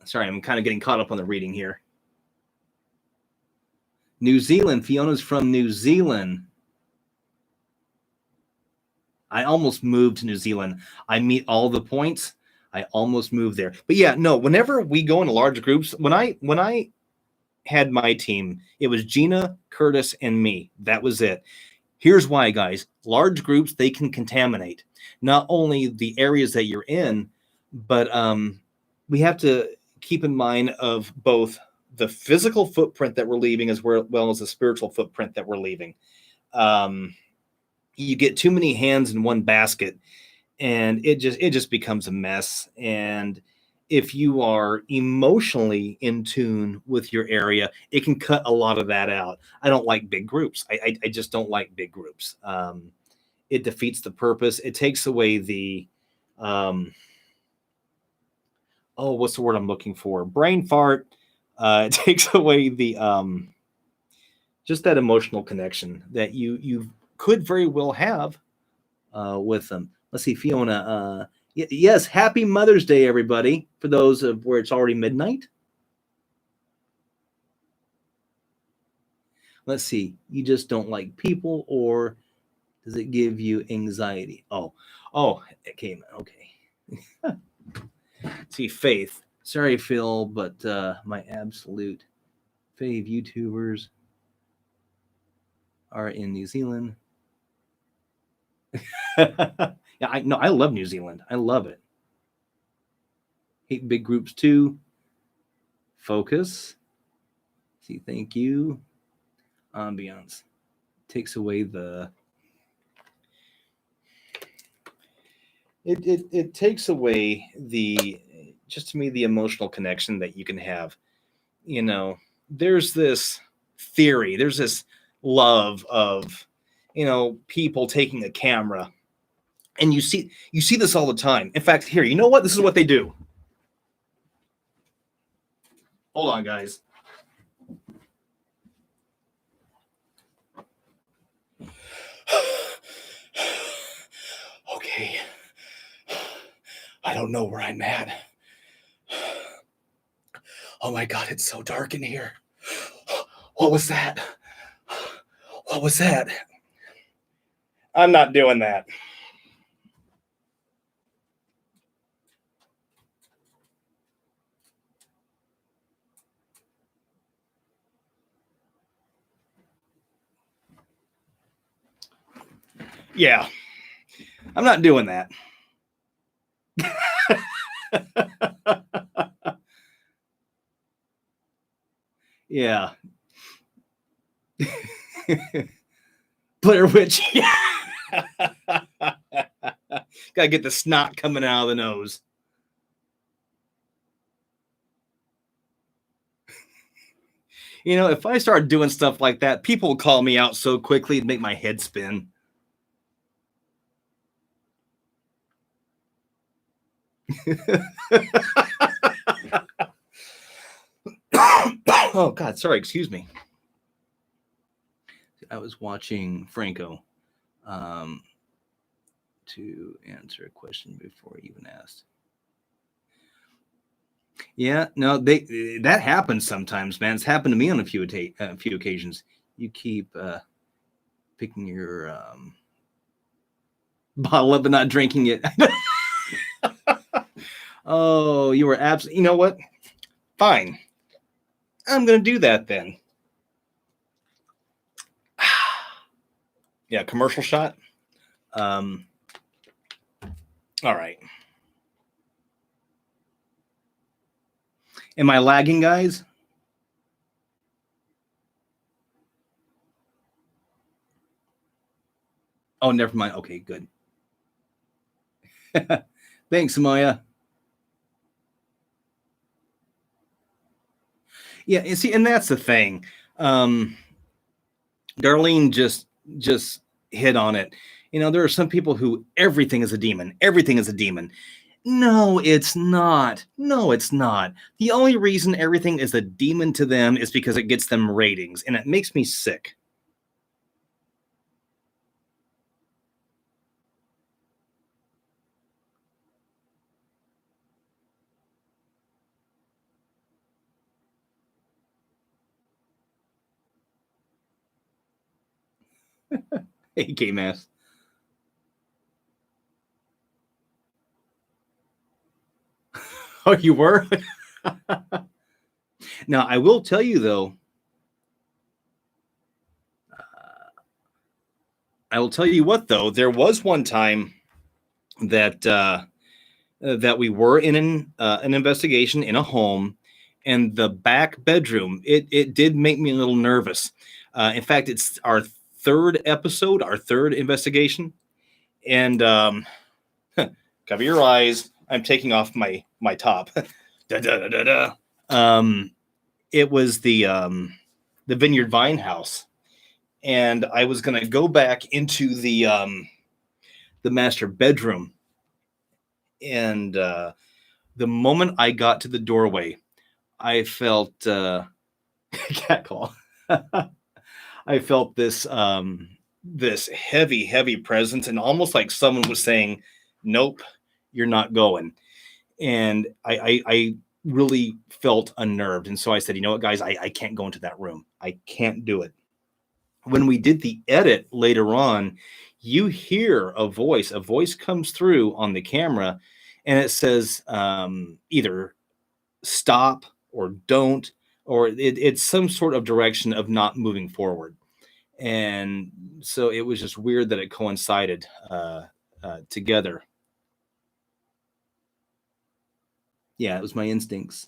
Sorry, I'm kind of getting caught up on the reading here. New Zealand. Fiona's from New Zealand. I almost moved to New Zealand. I meet all the points. I almost moved there. But yeah, no, whenever we go into large groups, when I had my team, it was Gina, Curtis, and me. That was it. Here's why, guys. Large groups, they can contaminate not only the areas that you're in, but we have to keep in mind of both the physical footprint that we're leaving as well as the spiritual footprint that we're leaving. You get too many hands in one basket and it just becomes a mess. And if you are emotionally in tune with your area, it can cut a lot of that out. I don't like big groups. I just don't like big groups. It defeats the purpose. It takes away the what's the word I'm looking for? Brain fart. It takes away the just that emotional connection that you could very well have with them. Let's see, Fiona. Yes, happy Mother's Day, everybody. For those of where it's already midnight. Let's see. You just don't like people, or does it give you anxiety? Oh, it came. Okay. See, Faith. Sorry, Phil, but my absolute fave YouTubers are in New Zealand. Yeah, I love New Zealand. I love it. Hate big groups too. Focus. See, thank you. Ambiance takes away the. It takes away the, just to me, the emotional connection that you can have. There's this theory. There's this love of, people taking a camera, and you see this all the time. In fact, here, you know what? This is what they do. Hold on, guys. Okay. I don't know where I'm at. Oh my God, it's so dark in here. What was that? What was that? I'm not doing that. Yeah, I'm not doing that. Yeah. Blair Witch. Yeah. Gotta get the snot coming out of the nose. You know, if I start doing stuff like that, people will call me out so quickly it'd make my head spin. Oh God, sorry, excuse me. I was watching Franco to answer a question before he even asked. Yeah, no, that happens sometimes, man. It's happened to me on a few occasions. You keep picking your bottle up and not drinking it. Oh, you were absolutely. You know what? Fine. I'm gonna do that then. Yeah, commercial shot. All right. Am I lagging, guys? Oh, never mind. Okay, good. Thanks, Maya. Yeah, and see, and that's the thing. Darlene just hit on it. You know, there are some people who everything is a demon. Everything is a demon. No, it's not. No, it's not. The only reason everything is a demon to them is because it gets them ratings, and it makes me sick. Hey, K-Mass. Oh, you were? Now, I will tell you, though, I will tell you what, though, there was one time that that we were in an investigation in a home, and the back bedroom. It did make me a little nervous. In fact, it's our third episode, our third investigation, and cover your eyes. I'm taking off my top. Da, da, da, da, da. It was the Vineyard Vine house, and I was gonna go back into the master bedroom, and the moment I got to the doorway, I felt cat call. I felt this heavy presence, and almost like someone was saying, "Nope, you're not going." And I really felt unnerved, and so I said, "You know what, guys, I can't go into that room. I can't do it." When we did the edit later on, you hear a voice. A voice comes through on the camera, and it says either stop or don't, or it's some sort of direction of not moving forward. And so it was just weird that it coincided together. Yeah, it was my instincts.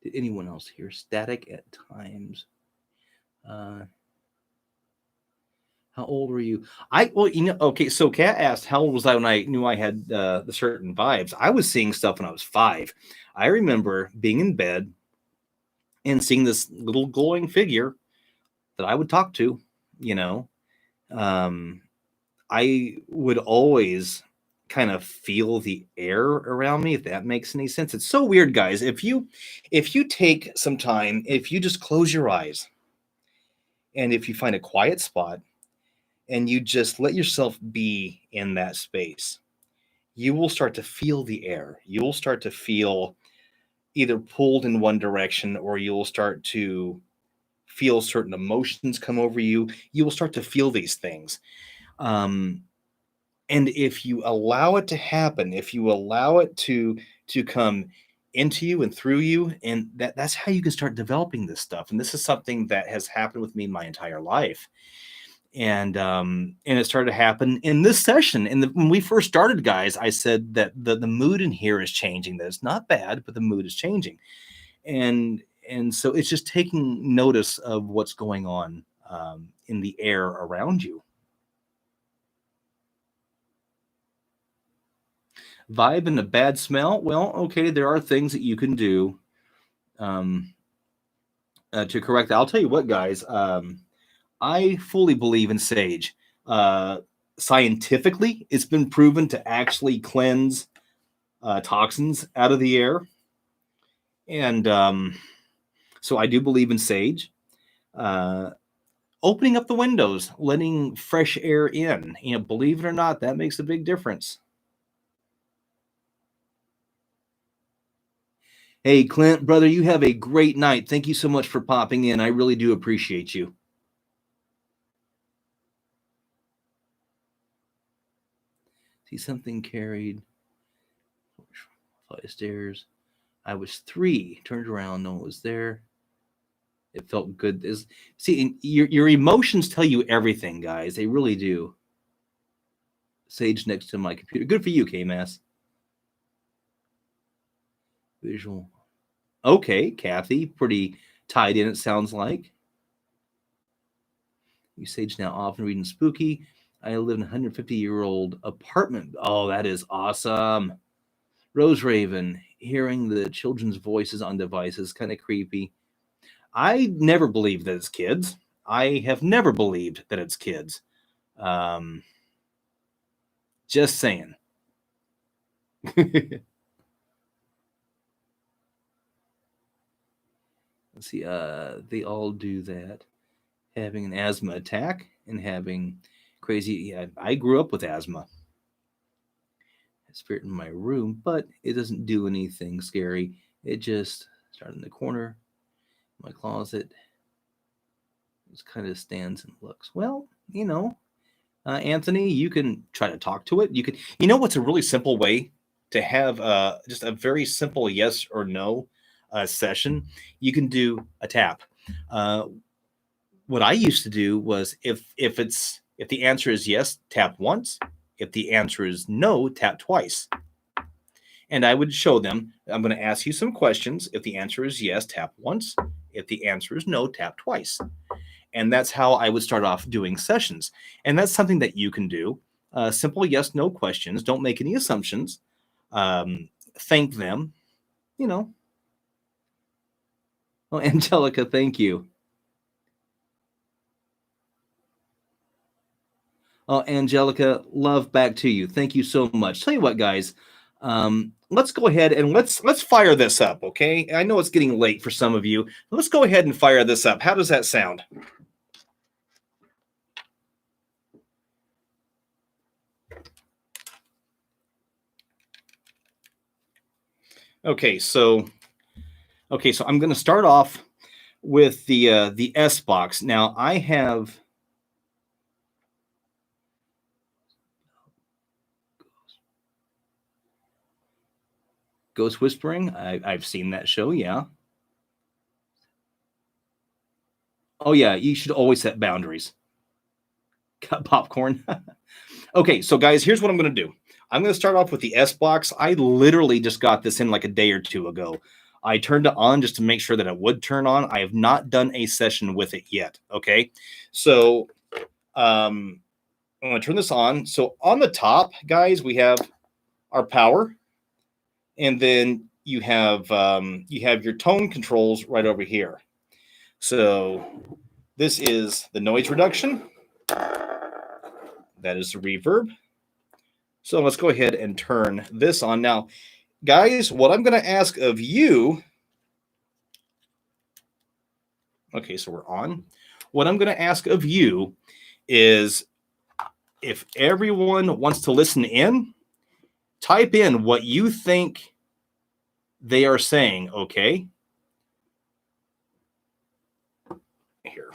Did anyone else hear static at times? Uh, how old were you? Well, you know, okay. So Kat asked, how old was I when I knew I had the certain vibes? I was seeing stuff when I was 5. I remember being in bed and seeing this little glowing figure that I would talk to. You know, um, I would always kind of feel the air around me, if that makes any sense. It's so weird, guys. If you take some time, if you just close your eyes And if you find a quiet spot and you just let yourself be in that space, you will start to feel the air. You will start to feel either pulled in one direction, or you'll start to feel certain emotions come over you. You will start to feel these things. Um, and if you allow it to happen, if you allow it to come into you and through you, and that's how you can start developing this stuff. And this is something that has happened with me my entire life. And it started to happen in this session. And when we first started, guys, I said that the mood in here is changing. That it's not bad, but the mood is changing. And so it's just taking notice of what's going on in the air around you. Vibe and a bad smell. Well, okay, there are things that you can do um, to correct that. I'll tell you what, guys. I fully believe in sage. Scientifically, it's been proven to actually cleanse toxins out of the air, and so I do believe in sage. Uh, Opening up the windows, letting fresh air in. Believe it or not, that makes a big difference. Hey, Clint, brother, you have a great night. Thank you so much for popping in. I really do appreciate you. See something carried. Flight of stairs. I was 3. Turned around. No one was there. It felt good. See, your emotions tell you everything, guys. They really do. Sage next to my computer. Good for you, K-Mass. Visual. Okay, Kathy. Pretty tied in, it sounds like. You sage now often reading spooky. I live in a 150-year-old apartment. Oh, that is awesome. Rose Raven, hearing the children's voices on devices, kind of creepy. I never believed that it's kids. I have never believed that it's kids. Just saying. Let's see. They all do that. Having an asthma attack and having crazy. Yeah, I grew up with asthma. Spirit in my room, but it doesn't do anything scary. It just started in the corner, my closet. It kind of stands and looks. Well, Anthony, you can try to talk to it. You can. What's a really simple way to have just a very simple yes or no session? You can do a tap. What I used to do was if the answer is yes, tap once. If the answer is no, tap twice. And I would show them, I'm going to ask you some questions. If the answer is yes, tap once. If the answer is no, tap twice. And that's how I would start off doing sessions. And that's something that you can do. Simple yes, no questions. Don't make any assumptions. Thank them. Well, Angelica, thank you. Oh, Angelica, love back to you. Thank you so much. Tell you what, guys, let's go ahead and let's fire this up, okay? I know it's getting late for some of you. Let's go ahead and fire this up. How does that sound? Okay, so I'm going to start off with the S box. Now I have Ghost Whispering. I've seen that show, yeah. Oh yeah, you should always set boundaries. Cut popcorn. Okay, so guys, here's what I'm going to do. I'm going to start off with the S box. I literally just got this in like a day or two ago. I turned it on just to make sure that it would turn on. I have not done a session with it yet. Okay, so I'm going to turn this on. So on the top, guys, we have our power, and then you have your tone controls right over here. So this is the noise reduction. That is the reverb. So let's go ahead and turn this on. Now, guys, what I'm going to ask of you. Okay, so we're on. What I'm going to ask of you is, if everyone wants to listen in, type in what you think they are saying, okay? Here.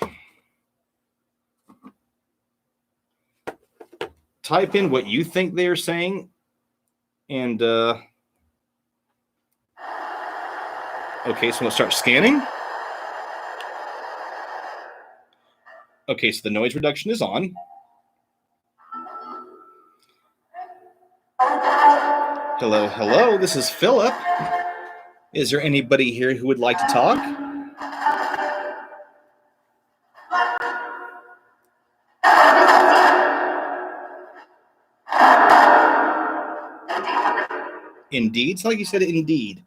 Type in what you think they are saying, and okay, so we'll start scanning. Okay, so the noise reduction is on. Hello, hello, this is Philip. Is there anybody here who would like to talk? Indeed, it's like you said, indeed.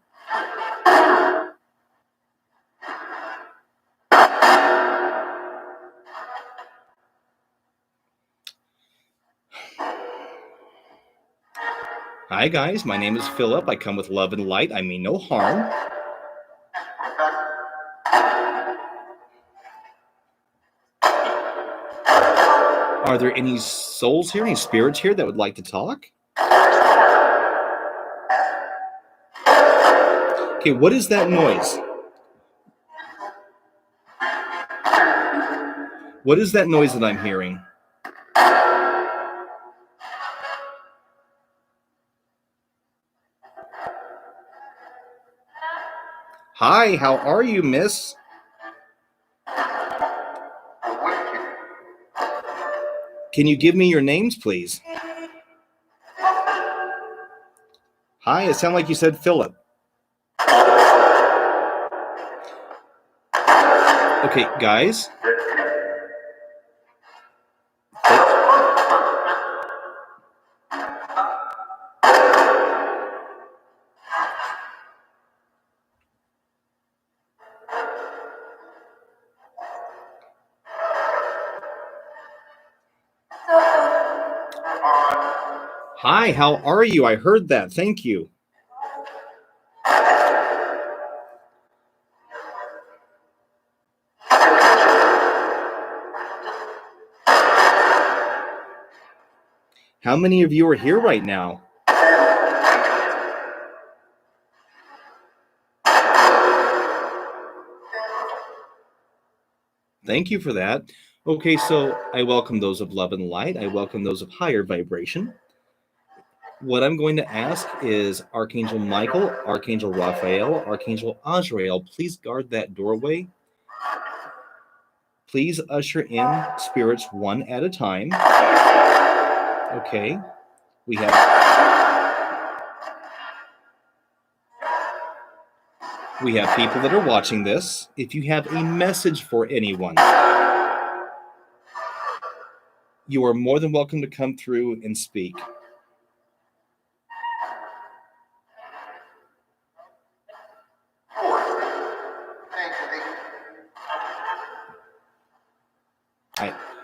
Hi guys, my name is Philip. I come with love and light. I mean no harm. Are there any souls here, any spirits here that would like to talk? Okay, what is that noise? What is that noise that I'm hearing? Hi, how are you, miss? Can you give me your names, please? Hi, it sounded like you said Philip. Okay, guys. Hi, how are you? I heard that. Thank you. How many of you are here right now? Thank you for that. Okay, so I welcome those of love and light. I welcome those of higher vibration. What I'm going to ask is Archangel Michael, Archangel Raphael, Archangel Azrael, please guard that doorway. Please usher in spirits one at a time. Okay, we have people that are watching this. If you have a message for anyone, you are more than welcome to come through and speak.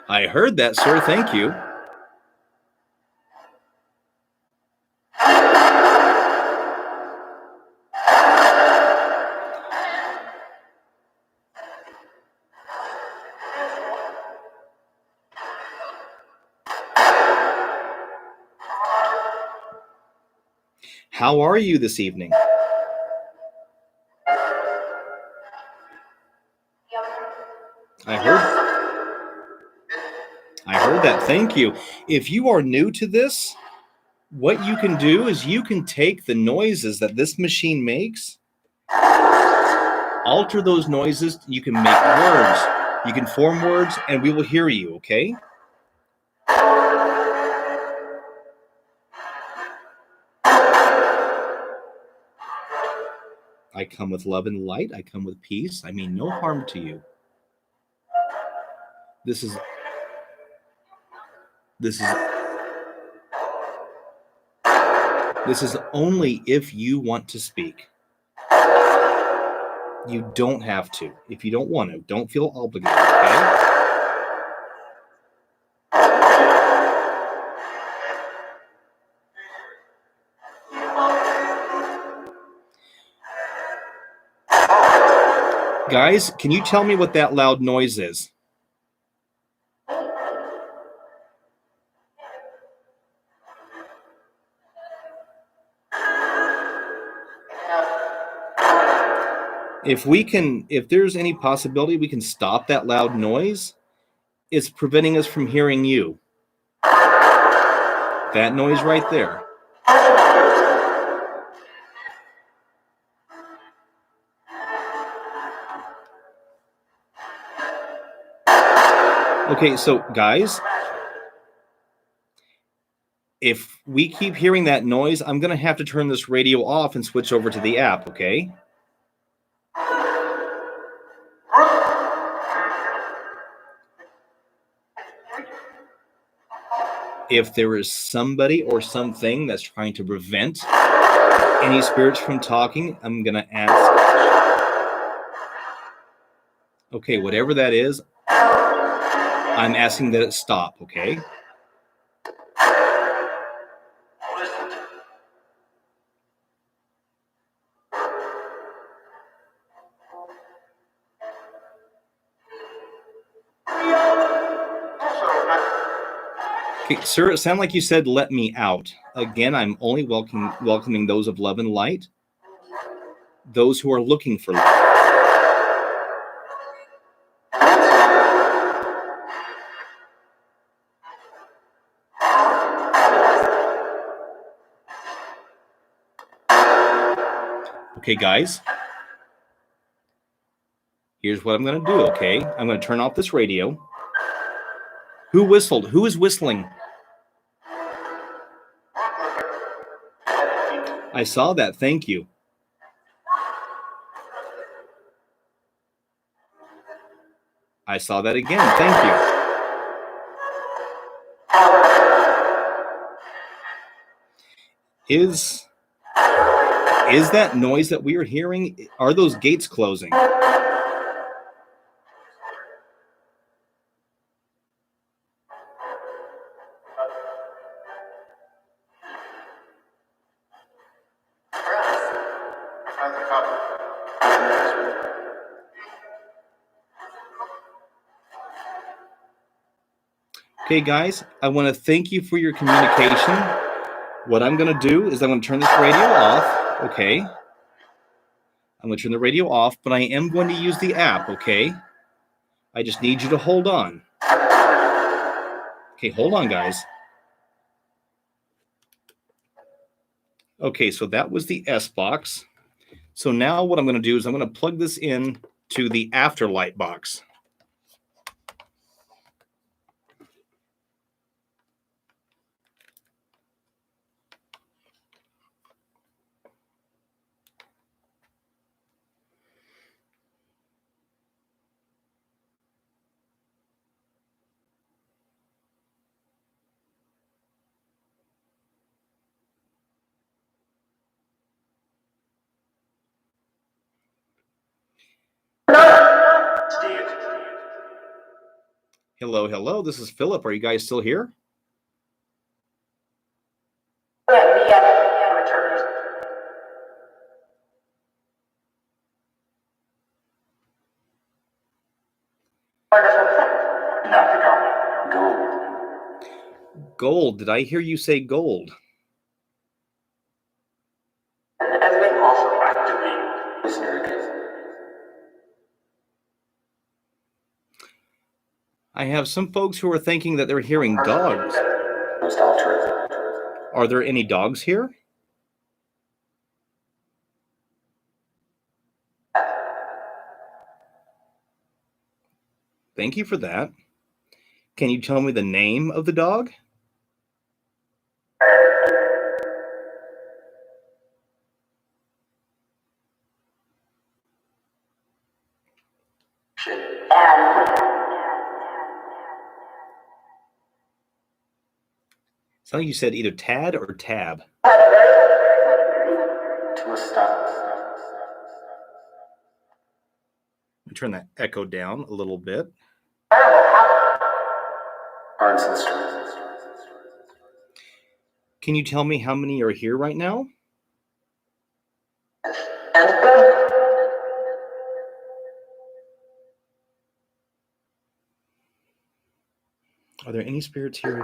I heard that, sir. Thank you. How are you this evening? I heard that. Thank you. If you are new to this, what you can do is you can take the noises that this machine makes, alter those noises. You can make words. You can form words, and we will hear you, okay? I come with love and light. I come with peace. I mean no harm to you. This is only if you want to speak. You don't have to. If you don't want to, don't feel obligated, okay? Guys, can you tell me what that loud noise is? If there's any possibility we can stop that loud noise, it's preventing us from hearing you. That noise right there. Okay, so guys, if we keep hearing that noise, I'm going to have to turn this radio off and switch over to the app, okay? If there is somebody or something that's trying to prevent any spirits from talking, I'm going to ask. Okay, whatever that is, I'm asking that it stop, okay? Okay, sir, it sounded like you said, let me out. Again, I'm only welcoming those of love and light, those who are looking for light. Okay, guys, here's what I'm going to do, okay? I'm going to turn off this radio. Who whistled? Who is whistling? I saw that. Thank you. I saw that again. Thank you. Is that noise that we are hearing? Are those gates closing? Okay, guys, I want to thank you for your communication. What I'm going to do is I'm going to turn this radio off, okay? I'm going to turn the radio off, but I am going to use the app, okay? I just need you to hold on. Okay, hold on, guys. Okay, so that was the S box. So now what I'm going to do is I'm going to plug this in to the Afterlight box. Hello, hello. This is Philip. Are you guys still here? Gold. Did I hear you say gold? I have some folks who are thinking that they're hearing dogs. Are there any dogs here? Thank you for that. Can you tell me the name of the dog? So you said either Tad or Tab. Let me turn that echo down a little bit. Can you tell me how many are here right now? Are there any spirits here?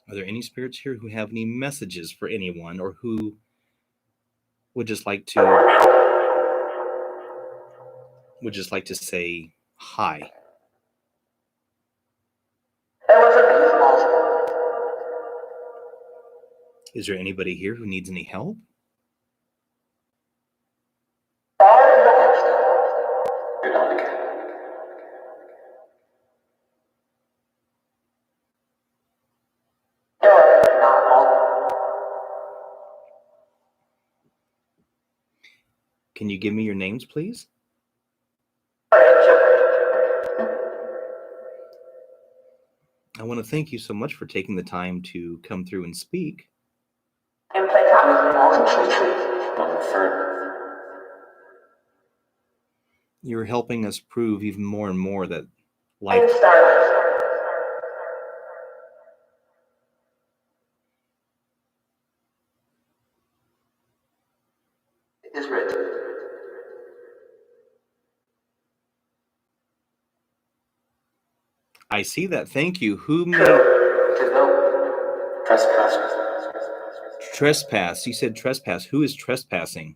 Are there any spirits here who have any messages for anyone, or who would just like to say hi. Is there anybody here who needs any help? Can you give me your names, please? I want to thank you so much for taking the time to come through and speak. You're helping us prove even more and more that life is written. I see that. Thank you. Who made trespass? You said trespass. Who is trespassing?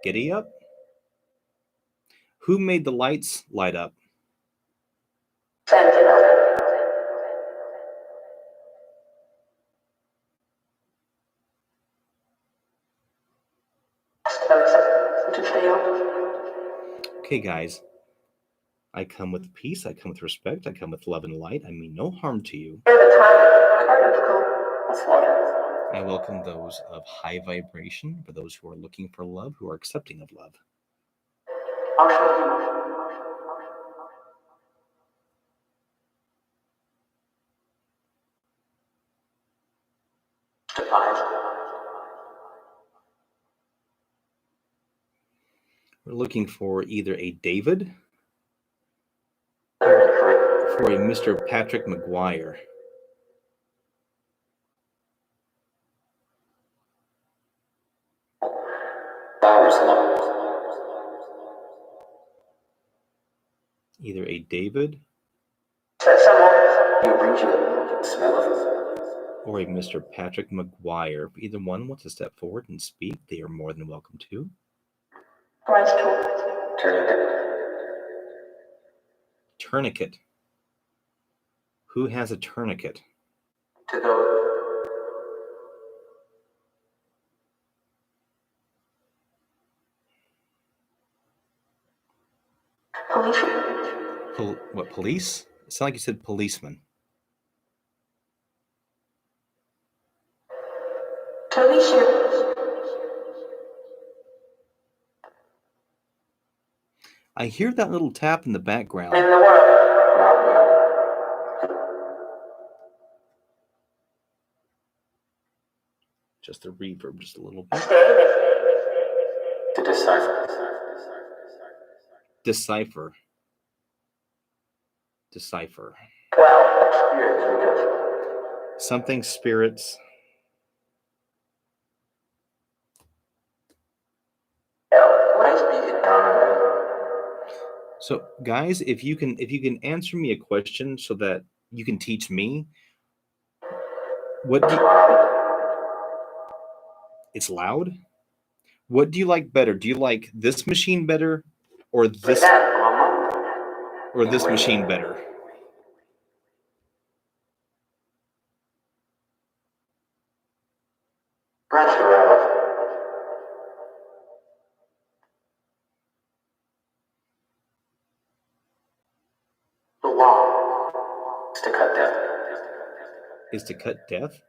Giddy up. Who made the lights light up? Okay, guys. I come with peace. I come with respect. I come with love and light. I mean no harm to you. I welcome those of high vibration, for those who are looking for love, who are accepting of love. We're looking for either a David or for a Mr. Patrick McGuire. Either a David or a Mr. Patrick McGuire. If either one wants to step forward and speak, they are more than welcome to. Tourniquet. Who has a tourniquet? What, police? It sounded like you said policeman. I hear that little tap in the background. Just the reverb, just a little bit. To decipher. Decipher. Decipher. Something spirits. So, guys, if you can answer me a question so that you can teach me, it's loud. What do you like better? Do you like this machine better, or this machine better? The law is to cut death. Is to cut death?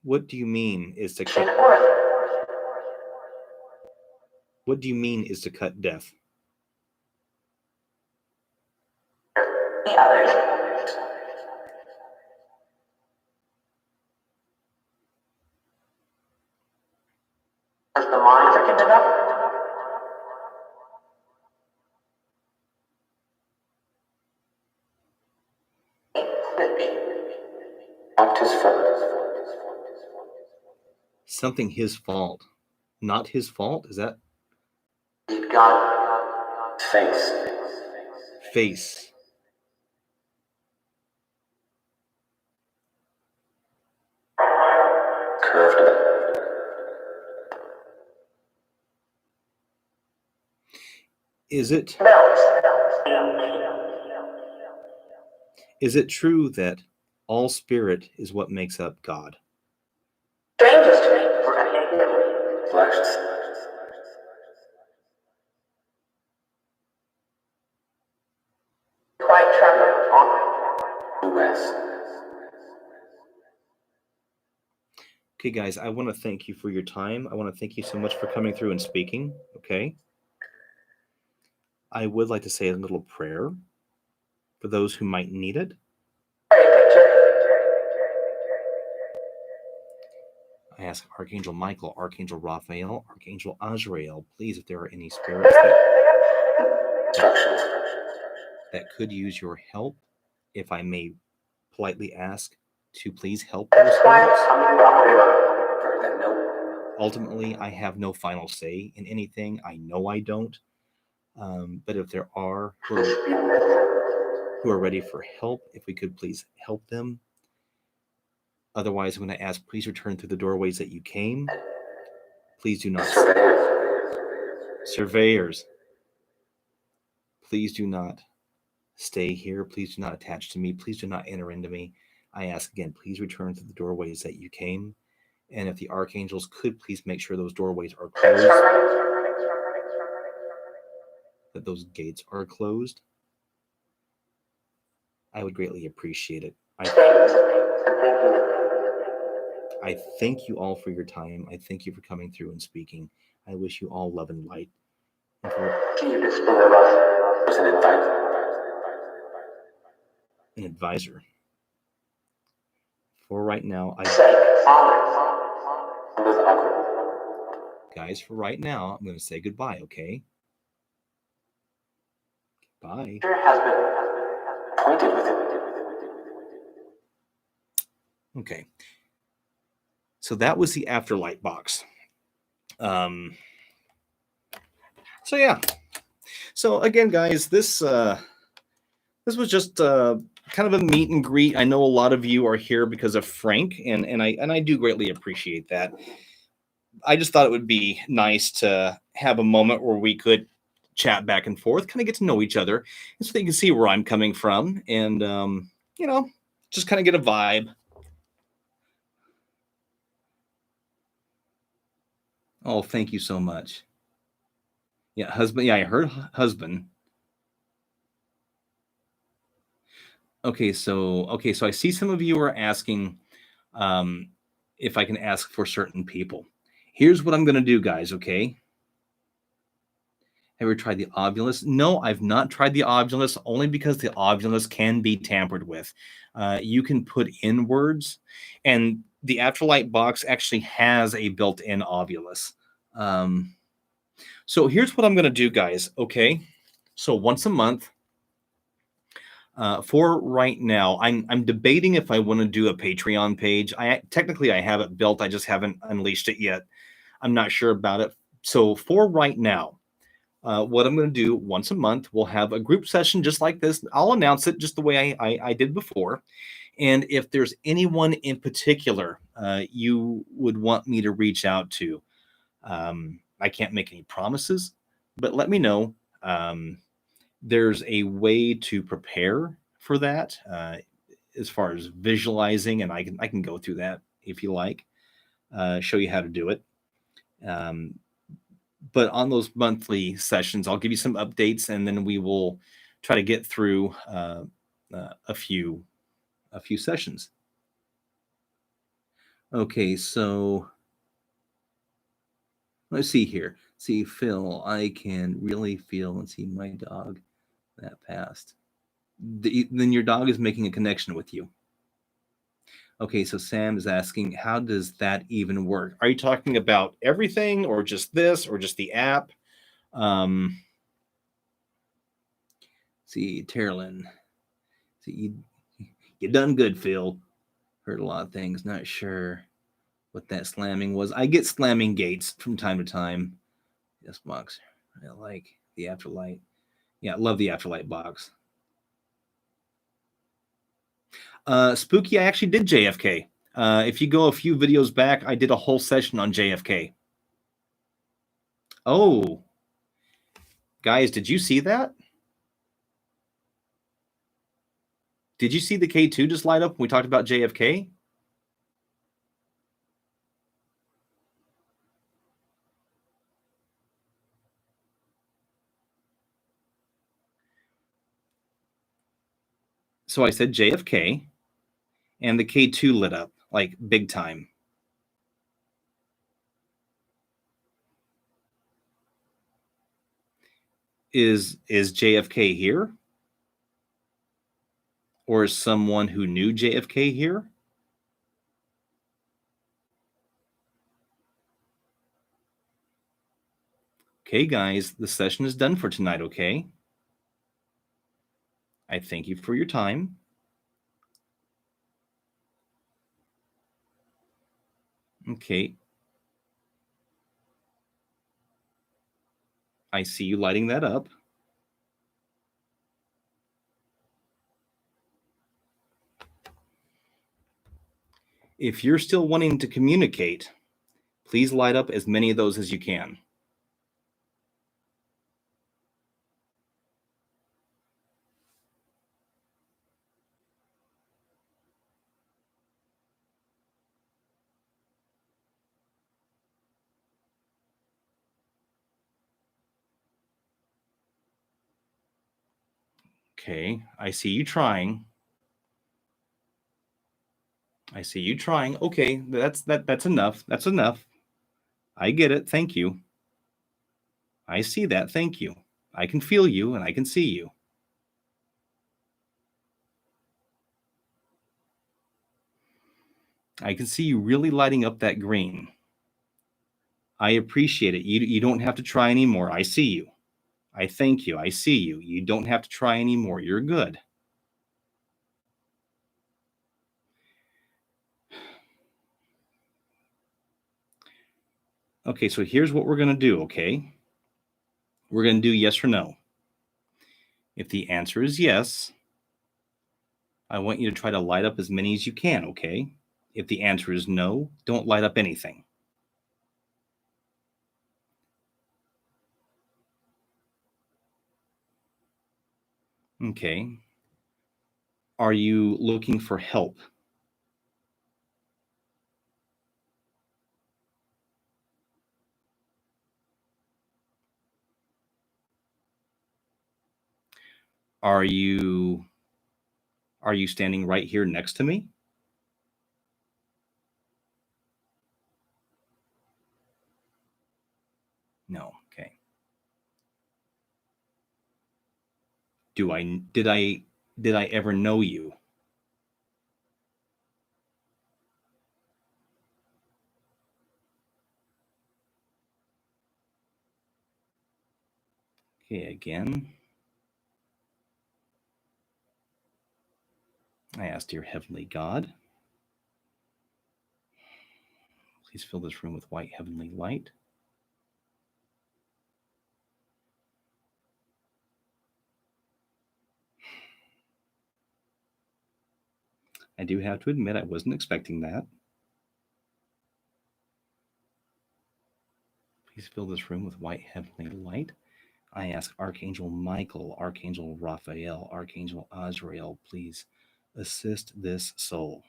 What do you mean is to cut? What do you mean is to cut death? The others. As the minds are developed. Not his fault. Something his fault. Not his fault? Is that? God. Face. Face. after that. Is it true that all spirit is what makes up God? Strangers to me. Flashes. Quite traveling on west. Okay, guys, I want to thank you for your time. I want to thank you so much for coming through and speaking. Okay. I would like to say a little prayer for those who might need it. I ask Archangel Michael, Archangel Raphael, Archangel Azrael, please, if there are any spirits that could use your help, if I may politely ask to please help those spirits. Ultimately, I have no final say in anything. I know I don't. But if there are who are ready for help, if we could please help them. Otherwise, I'm going to ask, please return through the doorways that you came. Please do not. Surveyors. Please do not stay here. Please do not attach to me. Please do not enter into me. I ask again, please return through the doorways that you came. And if the archangels could please make sure those doorways are closed, that those gates are closed, I would greatly appreciate it. I thank you all for your time. I thank you for coming through and speaking. I wish you all love and light. Can you display as an advisor? For right now, guys, for right now, I'm going to say goodbye, okay? Bye. Has been pointed with it. Okay. So that was the Afterlight Box. So yeah. So again, guys, this was just kind of a meet and greet. I know a lot of you are here because of Frank, and I do greatly appreciate that. I just thought it would be nice to have a moment where we could chat back and forth, kind of get to know each other, and so they can see where I'm coming from, and just kind of get a vibe. Oh, thank you so much. Yeah, husband. Yeah, I heard husband. Okay, so I see some of you are asking if I can ask for certain people. Here's what I'm going to do, guys, okay? Have you tried the Ovilus? No, I've not tried the Ovilus, only because the Ovilus can be tampered with. You can put in words, and the Afterlight box actually has a built-in Ovilus. So here's what I'm going to do, guys, okay? So once a month, for right now, I'm debating if I want to do a Patreon page. Technically I have it built. I just haven't unleashed it yet. I'm not sure about it. So for right now, what I'm going to do once a month, we'll have a group session just like this. I'll announce it just the way I did before. And if there's anyone in particular you would want me to reach out to, I can't make any promises, but let me know. There's a way to prepare for that as far as visualizing, and I can go through that if you like, show you how to do it. But on those monthly sessions, I'll give you some updates, and then we will try to get through a few sessions. Okay, so let's see here. See, Phil, I can really feel and see my dog that passed. Then your dog is making a connection with you. Okay, so Sam is asking, how does that even work? Are you talking about everything, or just this, or just the app? See, Terlin. See, you done good, Phil. Heard a lot of things. Not sure what that slamming was. I get slamming gates from time to time. Yes, box. I like the Afterlight. Yeah, I love the Afterlight box. Spooky, I actually did JFK. If you go a few videos back, I did a whole session on JFK. Oh, guys, did you see that? Did you see the K2 just light up when we talked about JFK? So I said JFK, and the K2 lit up, like big time. Is JFK here? Or is someone who knew JFK here? Okay, guys, the session is done for tonight, okay? I thank you for your time. Okay. I see you lighting that up. If you're still wanting to communicate, please light up as many of those as you can. Okay, I see you trying. I see you trying. Okay, that's enough. That's enough. I get it. Thank you. I see that. Thank you. I can feel you and I can see you. I can see you really lighting up that green. I appreciate it. You don't have to try anymore. I see you. I thank you. I see you. You don't have to try anymore. You're good. Okay, so here's what we're going to do, okay? We're going to do yes or no. If the answer is yes, I want you to try to light up as many as you can, okay? If the answer is no, don't light up anything. Okay. Are you looking for help? Are you standing right here next to me? No. Okay. Did I ever know you? Okay, again. I asked your heavenly God. Please fill this room with white heavenly light. I do have to admit, I wasn't expecting that. Please fill this room with white heavenly light. I ask Archangel Michael, Archangel Raphael, Archangel Azrael, please assist this soul.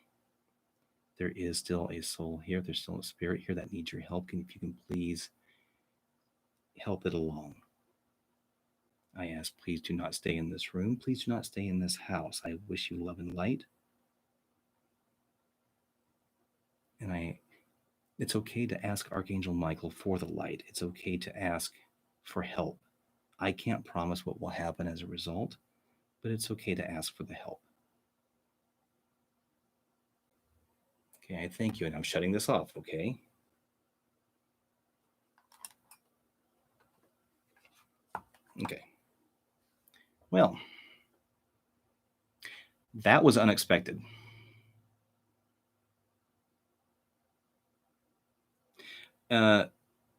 There is still a soul here. There's still a spirit here that needs your help. If you can please help it along. I ask, please do not stay in this room. Please do not stay in this house. I wish you love and light. And it's okay to ask Archangel Michael for the light. It's okay to ask for help. I can't promise what will happen as a result, but it's okay to ask for the help. Okay, I thank you, and I'm shutting this off, okay? Okay. Well, that was unexpected.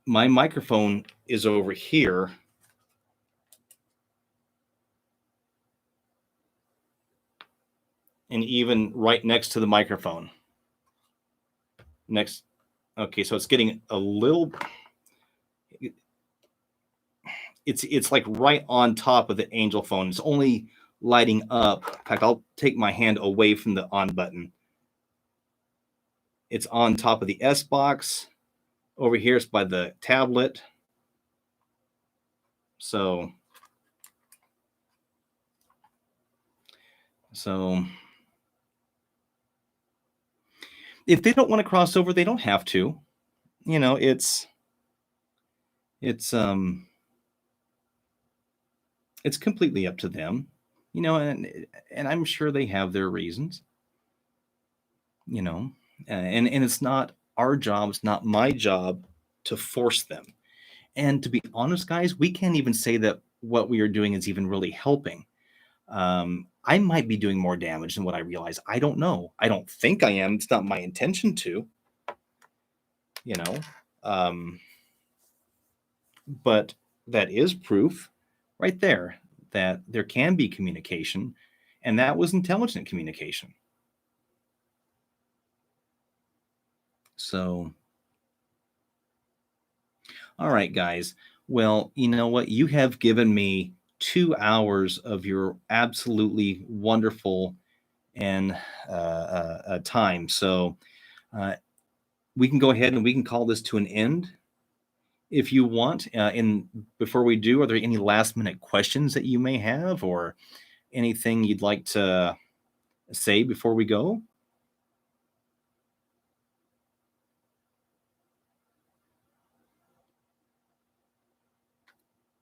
My microphone is over here. And even right next to the microphone. Next. Okay, so it's getting a little. It's like right on top of the Angel phone. It's only lighting up. In fact, I'll take my hand away from the on button. It's on top of the S box. Over here, it's by the tablet. So if they don't want to cross over, they don't have to. You know, it's it's completely up to them. You know, and I'm sure they have their reasons. You know, and it's not our job. It's not my job to force them. And to be honest, guys, we can't even say that what we are doing is even really helping. I might be doing more damage than what I realize. I don't know. I don't think I am. It's not my intention to, you know. But that is proof right there that there can be communication, and that was intelligent communication. So, all right, guys. Well, you know what? You have given me 2 hours of your absolutely wonderful and time. So uh, we can go ahead and we can call this to an end if you want. And before we do, are there any last minute questions that you may have or anything you'd like to say before we go?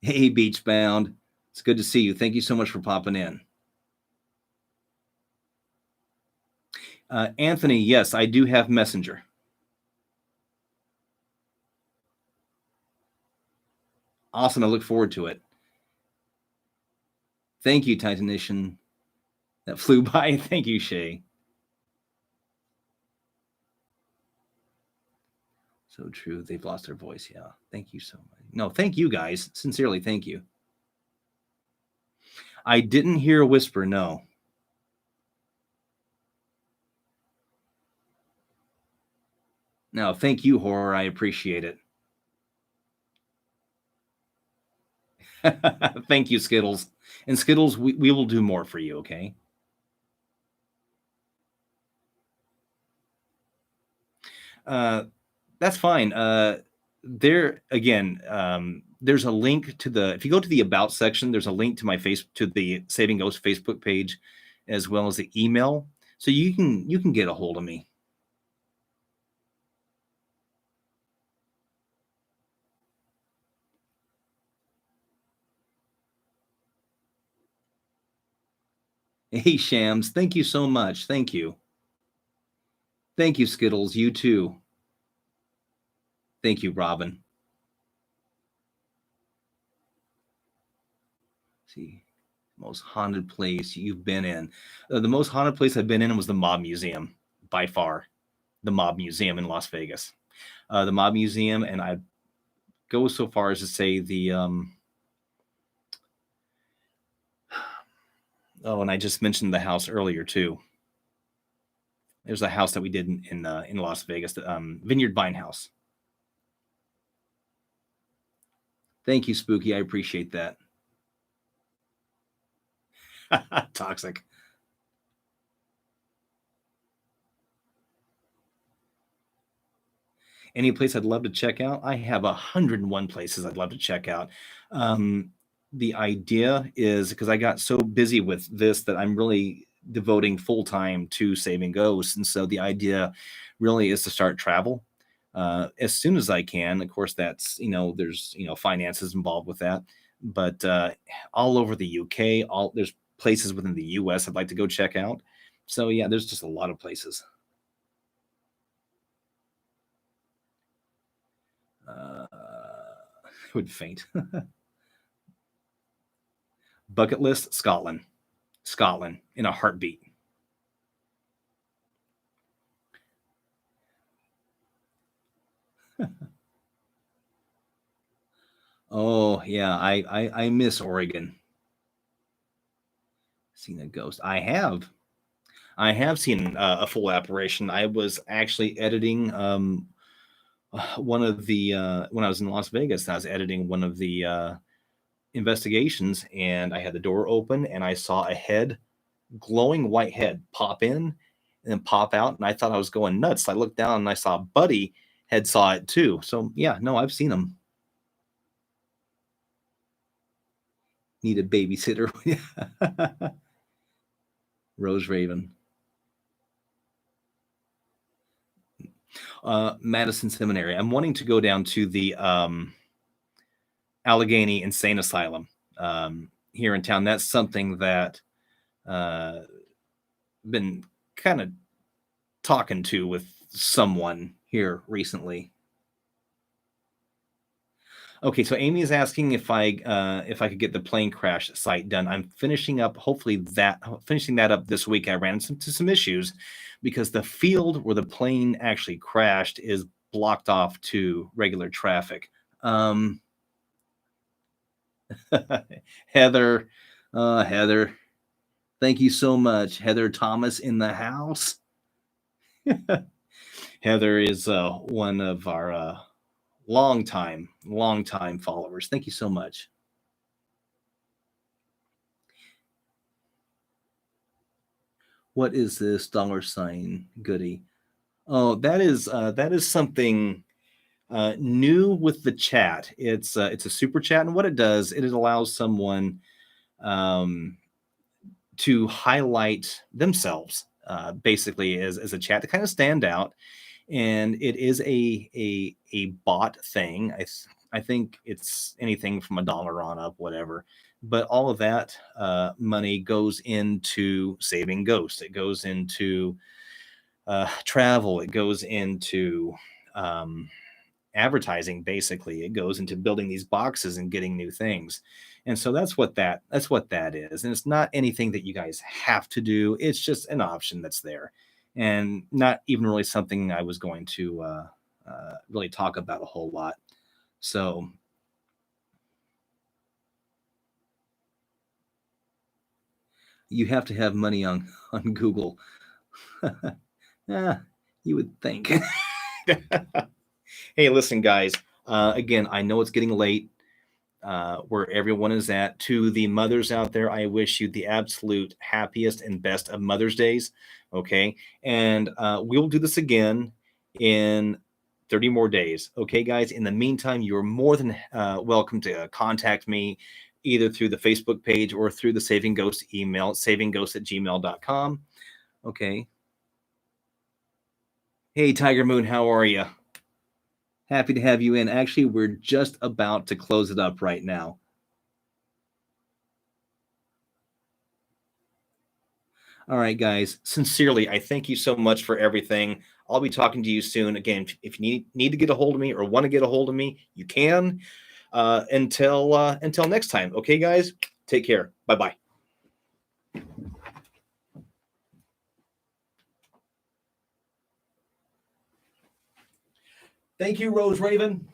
Hey, Beachbound. It's good to see you. Thank you so much for popping in. Anthony, yes, I do have Messenger. Awesome. I look forward to it. Thank you, Titanician. That flew by. Thank you, Shay. So true. They've lost their voice. Yeah. Thank you so much. No, thank you guys. Sincerely, thank you. I didn't hear a whisper. No. No, thank you, horror. I appreciate it. Thank you, Skittles. And Skittles, we will do more for you, okay? That's fine. There again, there's a link to the. If you go to the about section, there's a link to my face to the Saving Ghost Facebook page, as well as the email, so you can get a hold of me. Hey, Shams, thank you so much. Thank you. Thank you, Skittles. You too. Thank you, Robin. Let's see, most haunted place you've been in. The most haunted place I've been in was the Mob Museum, by far. The Mob Museum in Las Vegas. The Mob Museum, and I go so far as to say the oh, and I just mentioned the house earlier too. There's a house that we did in Las Vegas, the Vineyard Vine House. Thank you, Spooky. I appreciate that. Toxic. Any place I'd love to check out? I have 101 places I'd love to check out. The idea is because I got so busy with this that I'm really devoting full time to saving ghosts, and so the idea really is to start travel as soon as I can. Of course, that's there's finances involved with that, but all over the UK, all there's places within the US I'd like to go check out. So yeah, there's just a lot of places. Uh, would faint. Bucket list: Scotland. Scotland in a heartbeat. Oh yeah, I miss Oregon. Seen a ghost. I have. I have seen a full apparition. I was actually editing one of the when I was in Las Vegas. I was editing one of the investigations, and I had the door open, and I saw a head, glowing white head, pop in and then pop out, and I thought I was going nuts. I looked down and I saw Buddy had saw it too. So yeah, no, I've seen them. Need a babysitter. Rose Raven. Madison Seminary. I'm wanting to go down to the Allegheny Insane Asylum here in town. That's something that uh, been kind of talking to with someone here recently. Okay, so Amy is asking if I could get the plane crash site done. I'm finishing up, finishing that up this week. I ran into some issues because the field where the plane actually crashed is blocked off to regular traffic. Heather, Heather, thank you so much. Heather Thomas in the house. Heather is one of our long time followers. Thank you so much. What is this $sign goodie? Oh, that is something new with the chat. It's a super chat, and what it does, it allows someone um, to highlight themselves, basically as a chat to kind of stand out. And it is a bot thing. I think it's anything from $1 on up, whatever. But all of that money goes into saving ghosts. It goes into travel. It goes into advertising. Basically, it goes into building these boxes and getting new things. And so that's what that is. And it's not anything that you guys have to do. It's just an option that's there, and not even really something I was going to really talk about a whole lot. So you have to have money on Google. Yeah, you would think. Hey, listen, guys. Again, I know it's getting late. Where everyone is at. To the mothers out there, I wish you the absolute happiest and best of Mother's Days. Okay. And we'll do this again in 30 more days. Okay, guys. In the meantime, you're more than welcome to contact me either through the Facebook page or through the Saving Ghost email, savingghost@gmail.com. Okay. Hey, Tiger Moon, how are you? Happy to have you in. Actually, we're just about to close it up right now. All right, guys. Sincerely, I thank you so much for everything. I'll be talking to you soon. Again, if you need to get a hold of me or want to get a hold of me, you can. Until next time. Okay, guys. Take care. Bye bye. Thank you, Rose Raven.